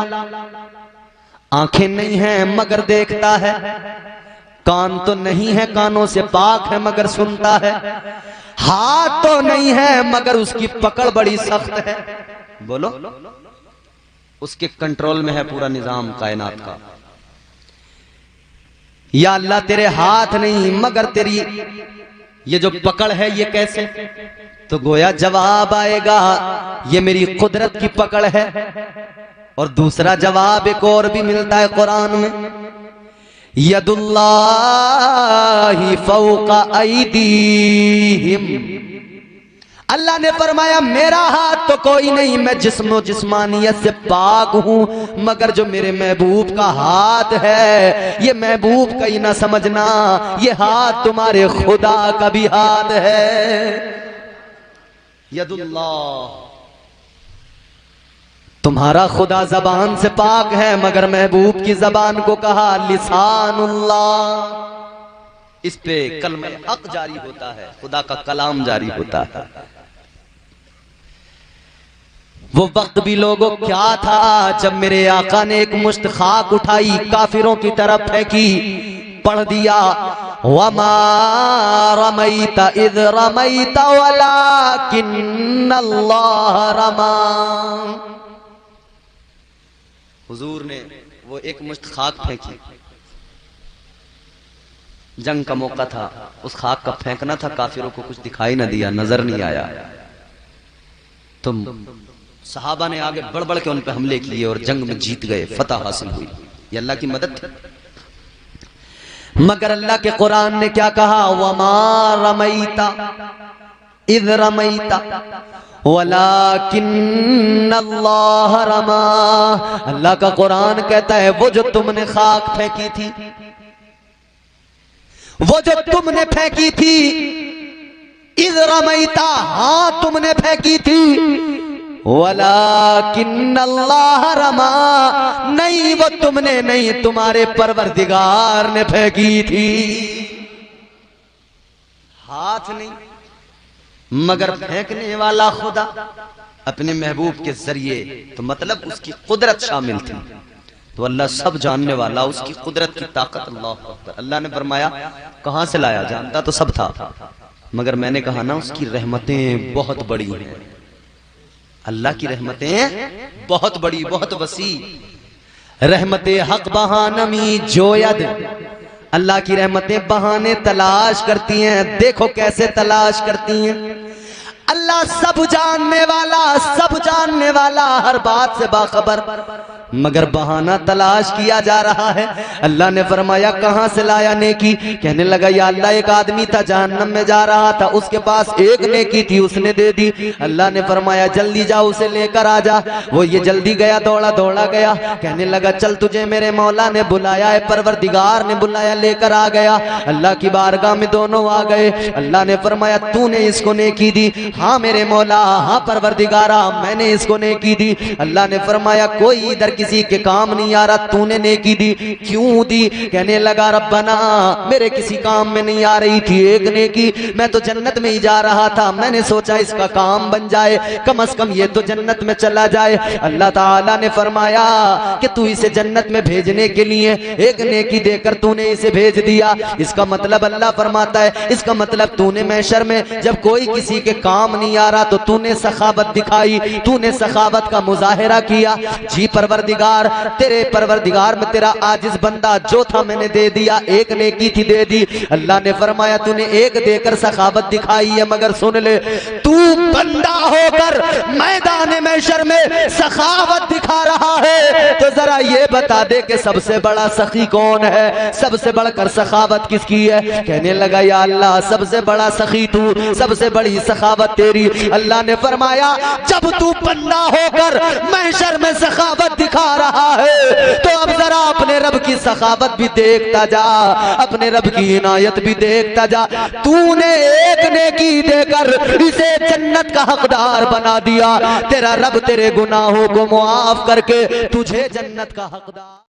आंखें नहीं हैं मगर देखता है, कान तो नहीं है कानों से पाक है मगर सुनता है, हाथ तो नहीं है मगर उसकी पकड़ बड़ी सख्त है। बोलो, उसके कंट्रोल में है पूरा निजाम कायनात का। या अल्लाह तेरे हाथ नहीं मगर तेरी ये जो पकड़ है ये कैसे? तो गोया जवाब आएगा ये मेरी कुदरत की पकड़ है। और दूसरा जवाब एक और भी मिलता है कुरान में, यदुल्लाहि फौका ऐदीहिम, अल्लाह ने फरमाया मेरा हाथ तो कोई नहीं, मैं जिस्म जिस्मानियत से पाक हूं, मगर जो मेरे महबूब का हाथ है ये महबूब का ही ना समझना, ये हाथ तुम्हारे खुदा का भी हाथ है। यदुल्लाह, तुम्हारा खुदा जबान से पाक है मगर महबूब की जबान को कहा लिसानुल्लाह। इस पे कलमे हक जारी होता है, खुदा का कलाम जारी होता है। वो वक्त भी लोगों क्या था जब मेरे आका ने एक मुश्त खाक उठाई, काफिरों की तरफ फेंकी, पढ़ दिया वमा रमैता इज़ रमैता वलाकिन्नल्लाह रमा। हुजूर ने वो एक मुश्त खाक फेंकी, जंग का मौका था, उस खाक का फेंकना था, काफिरों को कुछ दिखाई ना दिया, नजर नहीं आया। तुम सहाबा ने आगे बढ़ बढ़ के उन पे हमले किए और जंग में जीत गए, फतह हासिल हुई, ये अल्लाह की मदद थी। मगर अल्लाह के कुरान ने क्या कहा, वमा रमैता इज़ रमैता वलाकिन्नल्लाह रमा। अल्लाह का कुरान कहता है वो जो तुमने खाक फेंकी थी, वो जो तुमने फेंकी थी, इज़ रमैता, हाँ तुमने फेंकी थी, वलाकिन्नल्लाह रमा, नहीं वो तुमने नहीं, तुम्हारे परवरदिगार ने फेंकी थी। हाथ नहीं मगर फेंकने वाला खुदा अपने महबूब के जरिए, तो मतलब उसकी कुदरत शामिल थी। तो अल्लाह सब जानने वाला, उसकी कुदरत की ताकत, अल्लाह अकबर। अल्लाह ने फरमाया कहां से लाया, जानता तो सब था, मगर मैंने कहा ना उसकी रहमतें बहुत बड़ी हैं। अल्लाह की रहमतें बहुत बड़ी, बहुत वसी। रहमते हक बहानमी जोयद, अल्लाह की रहमतें बहाने तलाश करती हैं। देखो कैसे तलाश करती हैं। अल्लाह सब जानने वाला, सब जानने वाला, हर बात से बाखबर, मगर बहाना तलाश किया जा रहा है। अल्लाह ने फरमाया कहां से लाया नेकी? कहने लगा या अल्लाह एक आदमी था जहन्नम में जा रहा था, उसके पास एक नेकी थी, उसने दे दी। अल्लाह ने फरमाया जल्दी जा उसे लेकर आ जा। वो ये जल्दी गया, दौड़ा दौड़ा गया, कहने लगा चल तुझे मेरे मौला ने बुलाया है, परवरदिगार ने बुलाया, लेकर आ गया। अल्लाह की बारगाह में दोनों आ गए। अल्लाह ने फरमाया तूने इसको नेकी दी? हाँ मेरे मौला, हाँ परवरदिगारा, मैंने इसको नेकी दी। अल्लाह ने फरमाया कोई इधर किसी के काम नहीं आ रहा, तूने नेकी दी, क्यों दी? कहने लगा रब्बना मेरे किसी काम में नहीं आ रही थी एक नेकी, मैं तो जन्नत में ही जा रहा था, मैंने सोचा इसका काम बन जाए, कम से कम ये तो जन्नत में चला जाए। अल्लाह ताला ने फरमाया कि तू इसे जन्नत में भेजने के लिए एक नेकी देकर तूने इसे भेज दिया। इसका मतलब अल्लाह फरमाता है, इसका मतलब तूने महशर में जब कोई किसी के काम नहीं आ रहा तो तूने सखावत दिखाई, तूने सखावत का मुजाहिरा किया। जी परवरदिगार, तेरे परवरदिगार में तेरा आजिज बंदा जो था मैंने दे दिया, एक नेकी थी दे दी। अल्लाह ने फरमाया तूने एक देकर सखावत दिखाई है, मगर सुन ले, तू बंदा होकर मैदान महशर में सखावत दिखा रहा है तो जरा ये बता दे कि सबसे बड़ा सखी कौन है, सबसे बढ़कर सखावत किसकी है? कहने लगा या अल्लाह सबसे बड़ा सखी तू, सबसे बड़ी सखावत तेरी। अल्लाह ने फरमाया जब तू बंदा होकर महशर में सखावत दिखा रहा है तो अब जरा जरा अपने रब की सखावत भी देखता जा, अपने रब की इनायत भी देखता जा। तूने एक नेकी देकर इसे जन्नत का हकदार बना दिया, तेरा रब तेरे गुनाहों को मुआफ करके तुझे जन्नत का हकदार